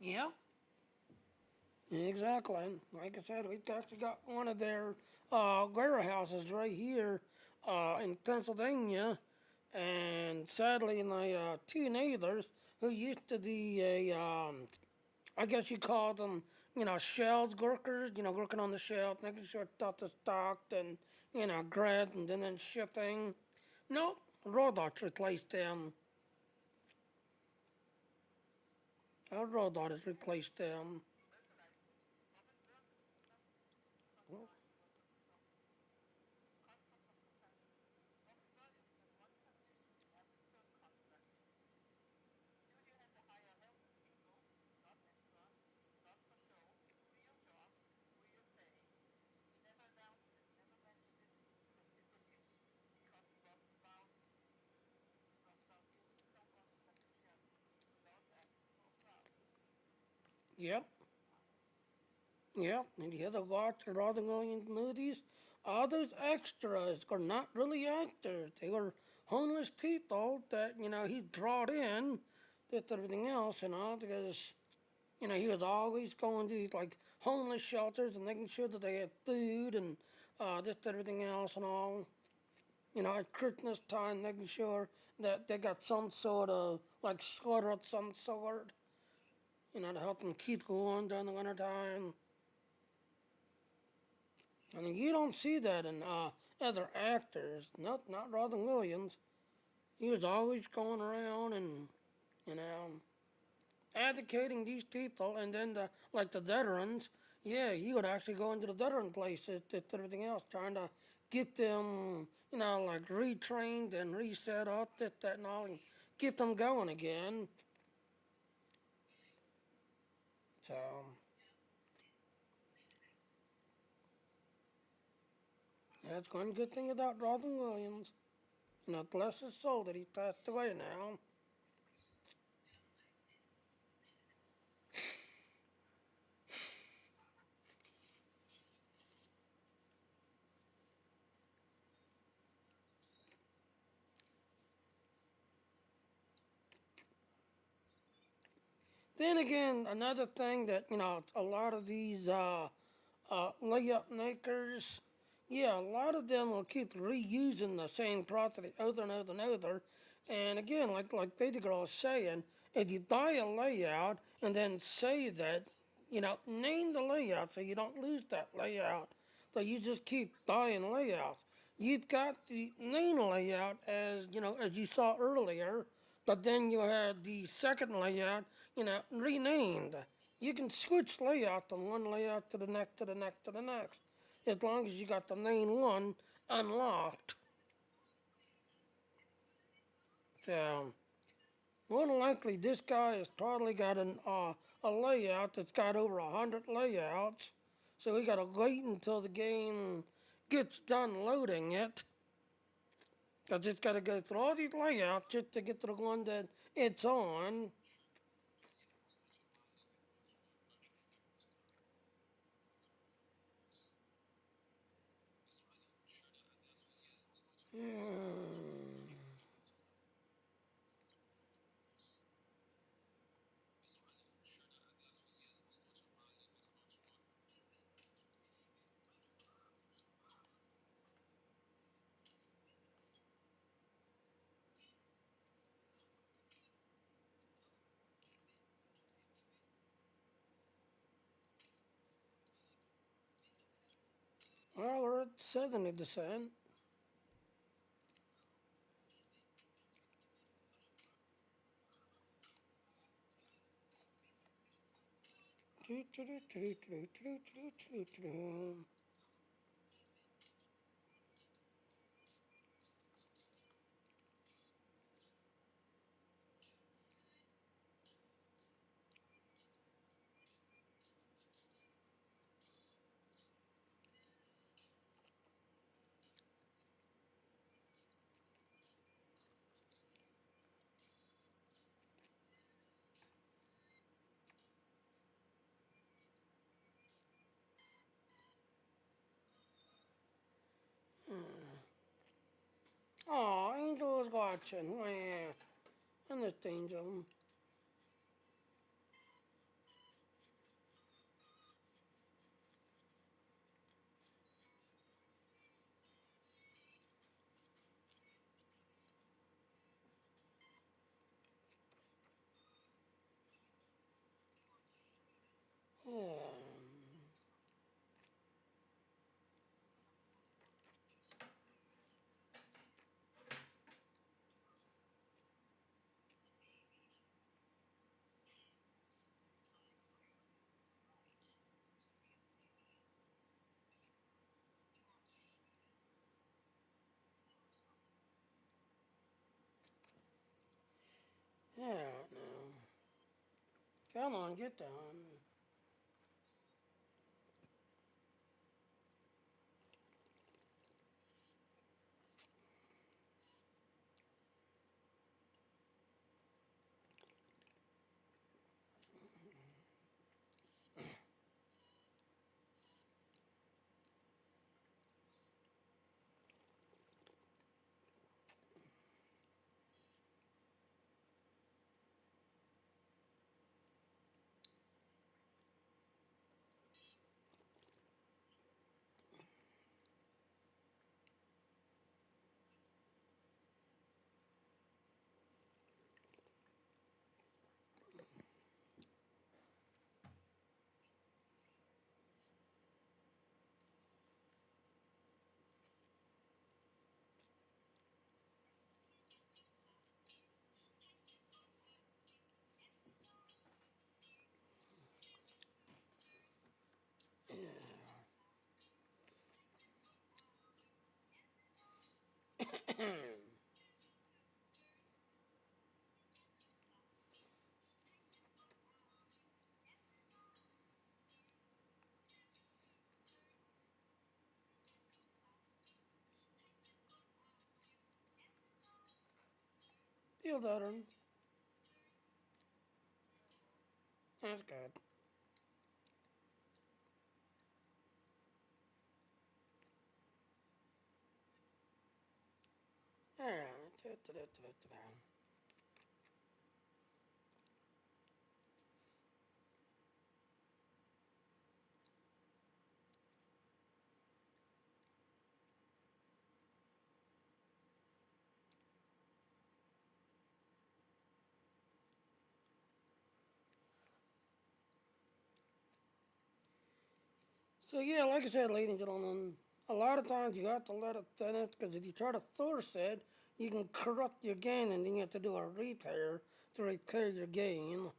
Speaker 1: Yep. Exactly. Like I said, we've actually got one of their warehouses right here in Pennsylvania, and sadly, my two neighbors who used to be I guess you call them, shelves workers, working on the shelf, making sure stuff is stocked and, grabbed and then shipping. Nope, robots replaced them. A robot has replaced them. Yep. Yep, and you ever watch the Robin Williams movies? All those extras are not really actors. They were homeless people that, he brought in, did everything else, because, he was always going to these, like, homeless shelters and making sure that they had food and this, everything else and all. At Christmas time, making sure that they got some sort of, like, sweater of some sort, to help them keep going during the winter time. I mean, you don't see that in other actors. Not Robin Williams. He was always going around and you know advocating these people, and then the veterans. Yeah, he would actually go into the veteran places, and everything else, trying to get them, like retrained and reset up, this, that, and all, and get them going again. So that's one good thing about Robin Williams. Bless his soul that he passed away now. Then again, another thing that a lot of these layup makers, yeah, a lot of them will keep reusing the same property over and over and over. And again, like Baby Girl is saying, if you buy a layout and then say that, name the layout so you don't lose that layout. So you just keep buying layouts. You've got the main layout as as you saw earlier, but then you had the second layout, renamed. You can switch layout from one layout to the next to the next to the next, as long as you got the main one unlocked. So more than likely, this guy has probably got a layout that's got over 100 layouts. So we gotta wait until the game gets done loading it. Cause it's gotta go through all these layouts just to get to the one that it's on. Hmm. Well, we're at 70%. Oh, Angel is watching. Yeah, I missed Angel. Yeah. Yeah, no. Come on, get down. Feel better. That's good. Alright. So yeah, like I said, ladies and gentlemen, a lot of times you have to let it thin it because if you try to force it, you can corrupt your gain, and then you have to do a repair to repair your gain.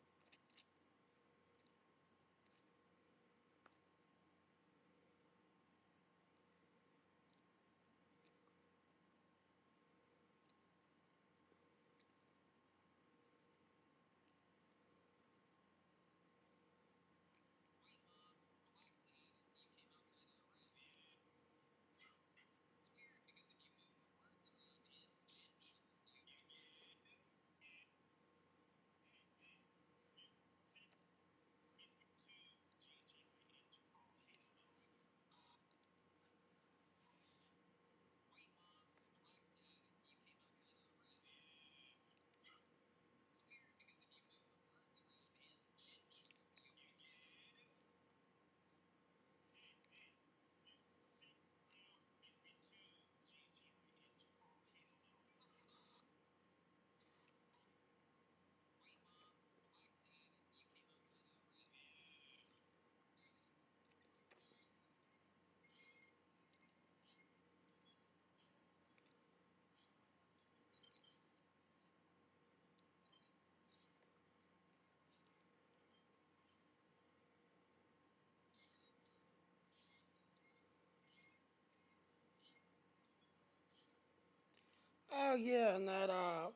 Speaker 1: Oh yeah, and that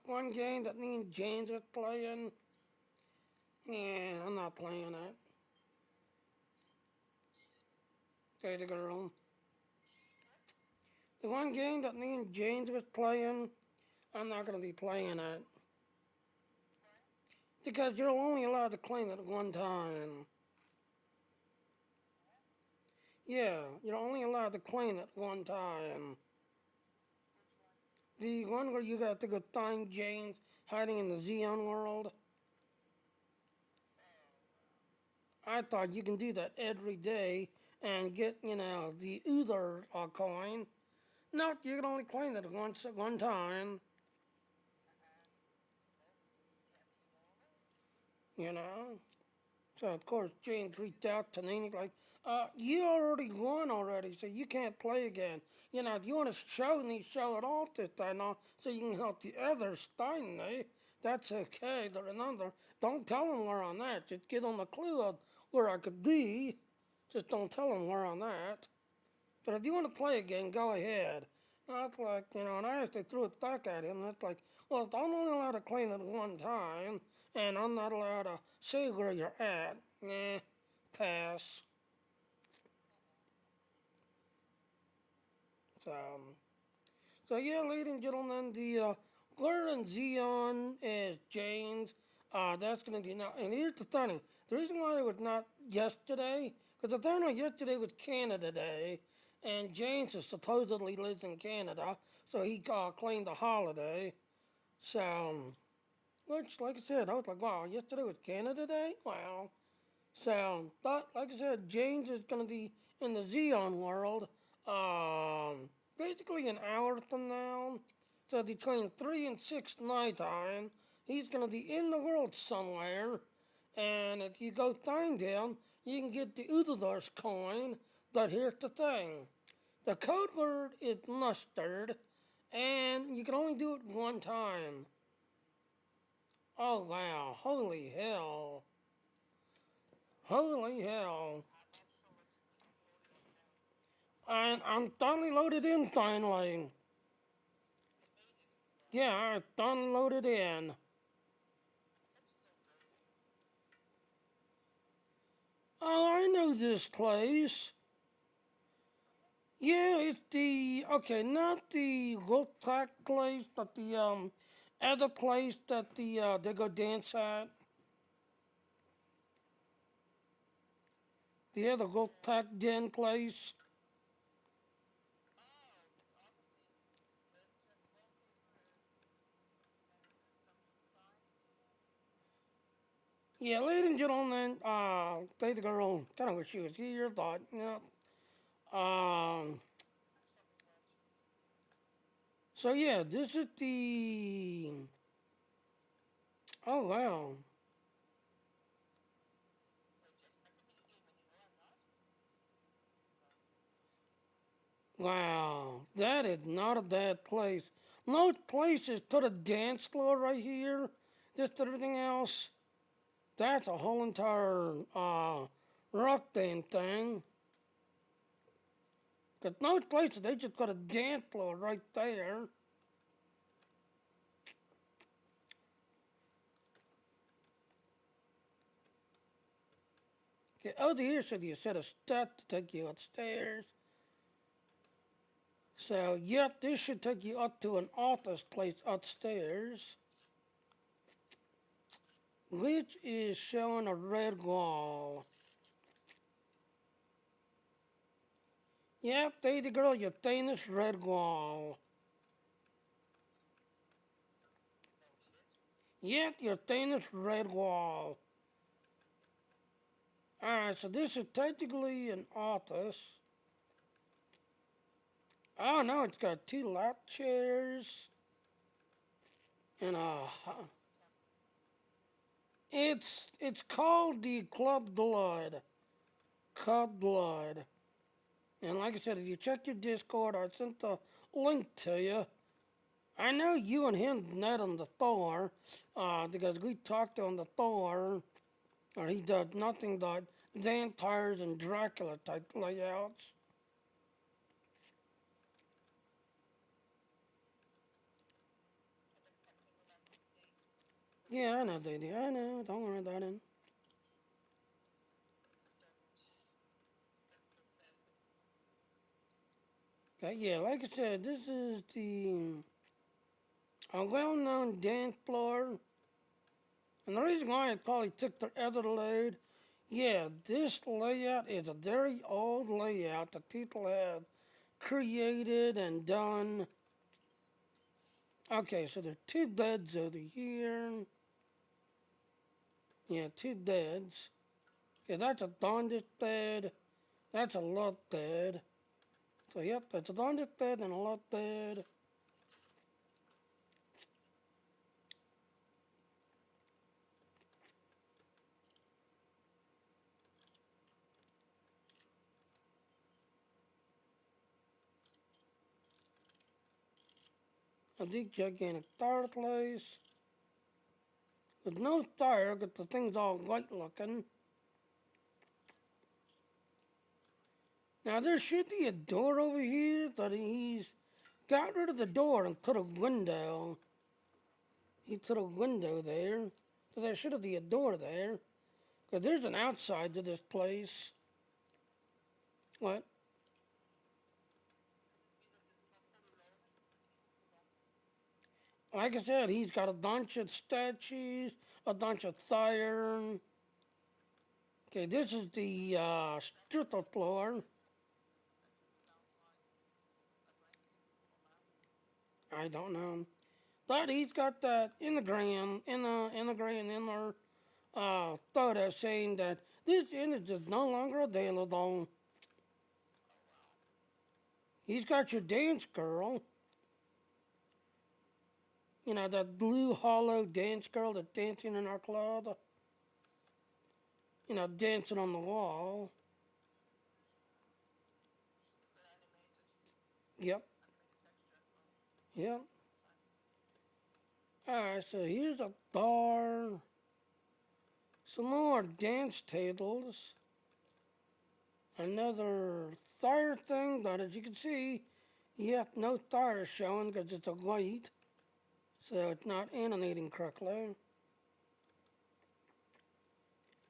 Speaker 1: one game that me and James was playing. Yeah, I'm not playing it. Baby girl. The one game that me and James was playing, I'm not gonna be playing it because you're only allowed to claim it one time. Yeah, you're only allowed to claim it one time. The one where you got to go find James hiding in the Xeon world. I thought you can do that every day and get, the Uther coin. No, you can only claim it once at one time. You know. So of course James reached out to me and he's like, you already won already, so you can't play again. If you want to show me, show it off this time now, so you can help the others find me. That's okay. But remember, don't tell them where I'm at. Just give them a clue of where I could be. Just don't tell them where I'm at. But if you want to play again, go ahead. Not like, and I actually threw it back at him. And it's like, well, I'm only allowed to claim it one time, and I'm not allowed to say where you're at. Nah, pass. So, so yeah, ladies and gentlemen, the Blur and Xeon is James. That's going to be now. And here's the funny. The reason why it was not yesterday, because the thing yesterday was Canada Day, and James is supposedly lives in Canada, so he claimed a holiday. So, which, like I said, I was like, wow, yesterday was Canada Day? Wow. So, but like I said, James is going to be in the Xeon world basically an hour from now. So between 3 and 6 night time, he's going to be in the world somewhere. And if you go find him, you can get the Utherverse coin. But here's the thing. The code word is mustard, and you can only do it one time. Oh wow, holy hell. Holy hell. And I'm finally loaded in finally. Yeah, I finally loaded in. Oh, I know this place. Yeah, it's the okay, not the Wolfpack place, but the other place that they go dance at. The other Wolfpack den place. Yeah, ladies and gentlemen, the girl kind of wish she was here, but um, so yeah, this is the. Oh wow. Wow, that is not a bad place. Most places put a dance floor right here, just everything else. That's a whole entire rock band thing. Because most places they just put a dance floor right there. Okay, over here should be a set of steps to take you upstairs. So, yep, this should take you up to an office place upstairs, which is showing a red wall. Yep, there you go, your famous red wall. Yep, your famous red wall. Alright, so this is technically an office. Oh no, it's got two lap chairs and a. It's called the Club Blood. Club Blood. And like I said, if you check your Discord, I sent the link to you. I know you and him met on the Thor, because we talked on the Thor, or he does nothing but vampires and Dracula type layouts. Yeah, I know they do. I know. Don't worry about it. Yeah, like I said, this is the a well-known dance floor. And the reason why I probably took the other load, yeah, this layout is a very old layout that people have created and done. Okay, so there's two beds over here. Yeah, two beds. Okay, that's a bondage bed. That's a lot bed. So yep, that's a bondage bed and a lot bed. A big gigantic fireplace. With no fire, but the thing's all white looking. Now there should be a door over here, but he's got rid of the door and put a window. He put a window there. So there should be a door there. Because there's an outside to this place. What? Like I said, he's got a bunch of statues, a bunch of iron. Okay, this is the stripper floor. I don't know. But he's got that in the photo saying that this image is no longer available. He's got your dance girl. You know, that blue hollow dance girl that's dancing in our club. You know, dancing on the wall. Yep, yep. Alright, so here's a bar. Some more dance tables. Another fire thing, but as you can see, yep, no fire showing because it's a white. So it's not animating correctly.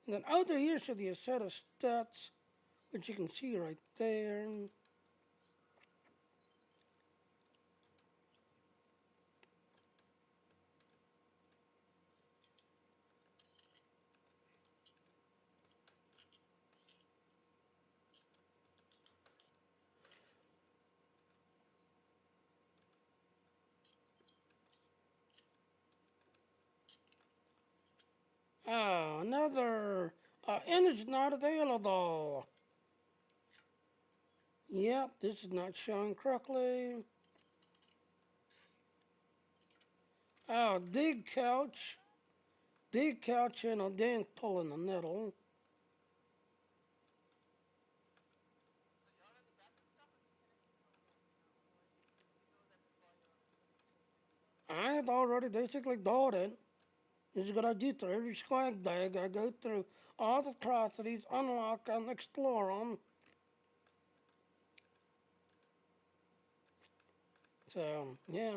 Speaker 1: And then over here should be a set of steps, which you can see right there. Oh, another image not available. Yep, this is not showing correctly. Oh, big couch. Big couch and a dance pole in the middle. I had already basically bought it. This is what I do through every swag bag. I go through all the atrocities, unlock and explore them. So, yeah.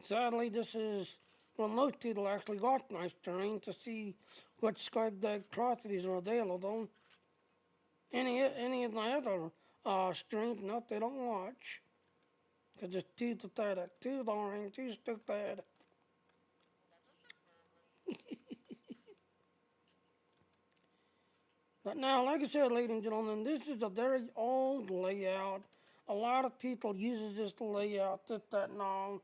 Speaker 1: Sadly, this is, well, most people actually got my stream to see what swag bag atrocities are available. Any of my other streams, not they don't watch. Because it's too pathetic, too boring, too stupid. But now, like I said, ladies and gentlemen, this is a very old layout. A lot of people uses this layout, this, that, and all.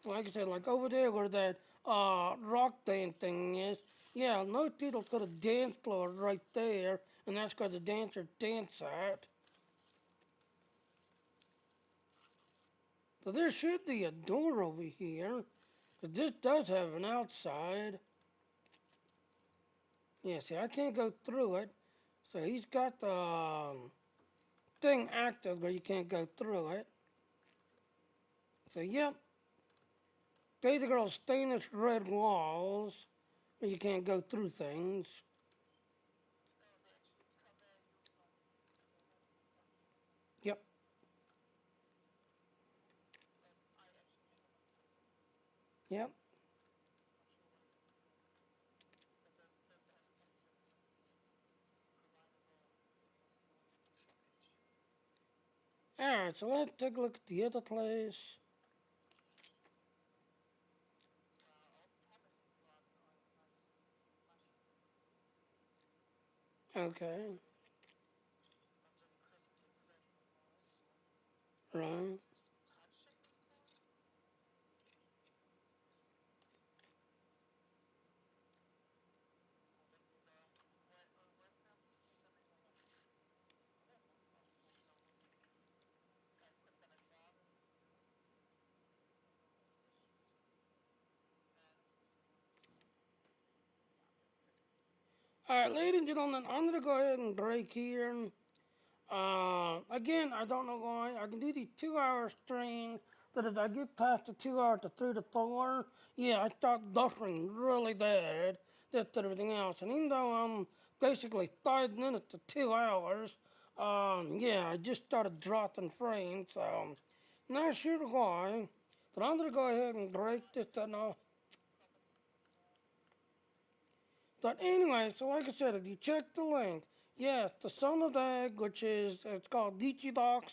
Speaker 1: Like I said, like over there where that rock band thing is, yeah, most people put a dance floor right there, and that's where the dancers dance at. So there should be a door over here, because this does have an outside. Yeah, see, I can't go through it. So he's got the thing active where you can't go through it. So, yep, these are all stainless red walls where you can't go through things. Yep, yep. Alright, so let's take a look at the other place. Okay, right. Alright, ladies and gentlemen, I'm going to go ahead and break here. Again, I don't know why. I can do the 2 hour stream, but if I get past the 2 hour to 3 to 4, yeah, I start buffering really bad. That's everything else. And even though I'm basically 5 minutes to 2 hours, yeah, I just started dropping frames, so not sure why. But I'm gonna go ahead and break this and all. But anyway, so like I said, if you check the link, yes, the summer dag, which is it's called Beachy Docks.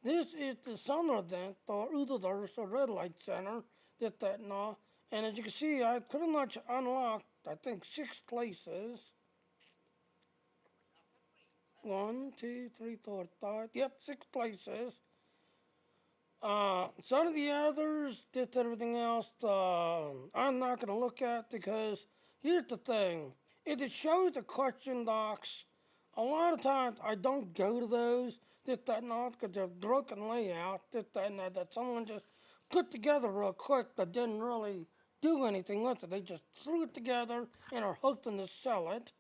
Speaker 1: This is the summer event for Utherverse Red Light Center, that and all. And as you can see, I pretty much unlocked, I think, 6 places. One, two, three, four, five. Yep, 6 places. Some of the others, did everything else, I'm not going to look at because here's the thing. If it shows the question docs, a lot of times I don't go to those, this, that, and all, because they're broken layout, this, that, and that someone just put together real quick that didn't really do anything with it. They just threw it together and are hoping to sell it.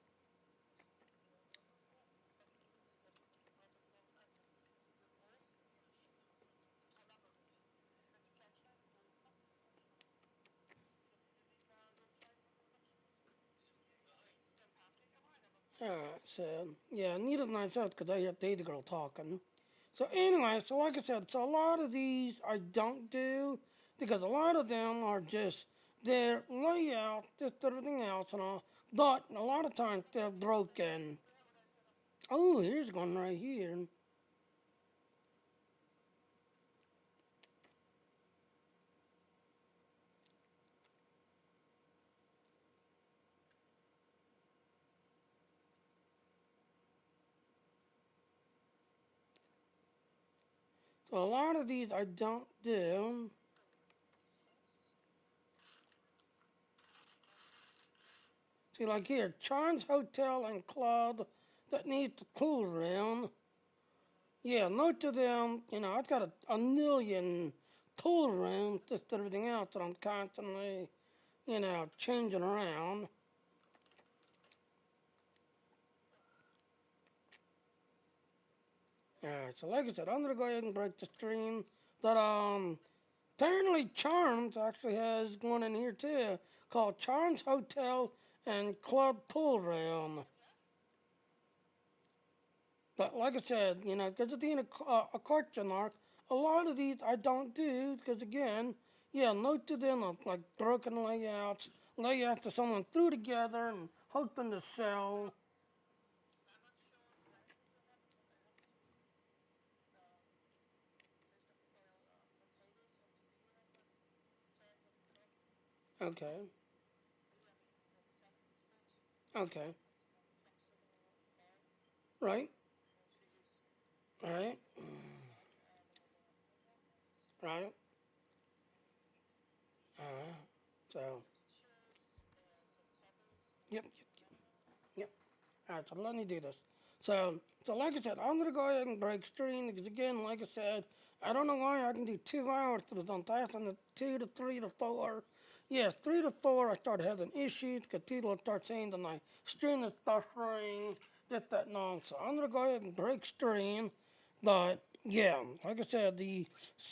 Speaker 1: So, yeah, neither nice out because I hear the other girl talking. So anyway, so like I said, so a lot of these I don't do because a lot of them are just their layout, just everything else and all. But a lot of times they're broken. Oh, here's one right here. So a lot of these I don't do. See, like here, Charles Hotel and Club that needs the cool room. Yeah, most of them, I've got a million pool rooms, just everything else that I'm constantly, changing around. Alright, so like I said, I'm gonna go ahead and break the stream. But Apparently, Charms actually has one in here too, called Charms Hotel and Club Pool Room. But like I said, because of being a question mark, a lot of these I don't do because again, yeah, note to them of like broken layouts that someone threw together and hoping to sell. Okay, okay, right, right, right. Uh, so, yep, yep, yep. All right, so let me do this. So like I said, I'm gonna go ahead and break stream because again, like I said, I don't know why I can do 2 hours to the passing the 2 to 3 to 4. Yes, 3 to 4 I start having issues because people start saying that my stream is buffering, this, that, and all. So I'm gonna go ahead and break stream. But yeah, like I said, the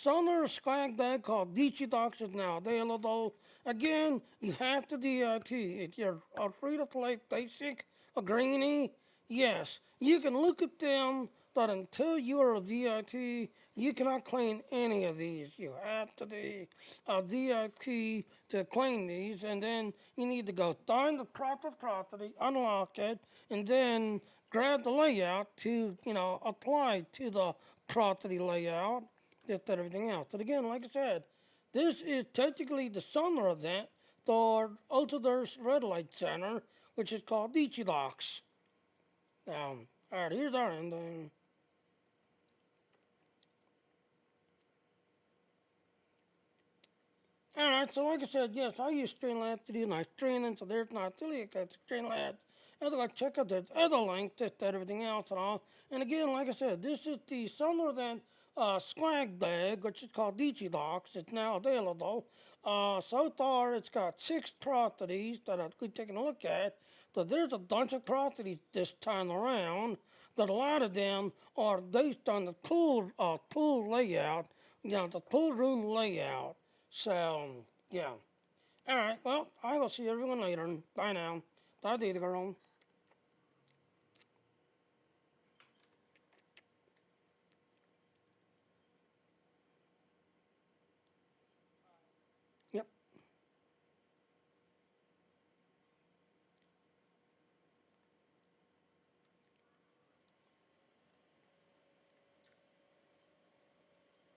Speaker 1: summer swag bag called Beachy Docs is now available. Again, you have to DIT. If you're a free to play basic, a greenie, yes, you can look at them, but until you are a VIP, you cannot claim any of these. You have to be a VIP to claim these, and then you need to go find the proper property, unlock it, and then grab the layout to, apply to the property layout, just everything else. But again, like I said, this is technically the summer event for Utherverse Red Light Center, which is called Beachy Locks. Alright, here's our ending. Alright, so like I said, yes, I use Streamlabs to do my streaming, so there's my affiliate code to Streamlabs. And like check out the other link, just everything else and all. And again, like I said, this is the summer event swag bag, which is called Beachy Locks. It's now available. So far, it's got 6 properties that I've been taking a look at. So there's a bunch of properties this time around, but a lot of them are based on the pool layout, the pool room layout. So, yeah. All right, well, I will see everyone later. Bye now. Bye, Data Girl.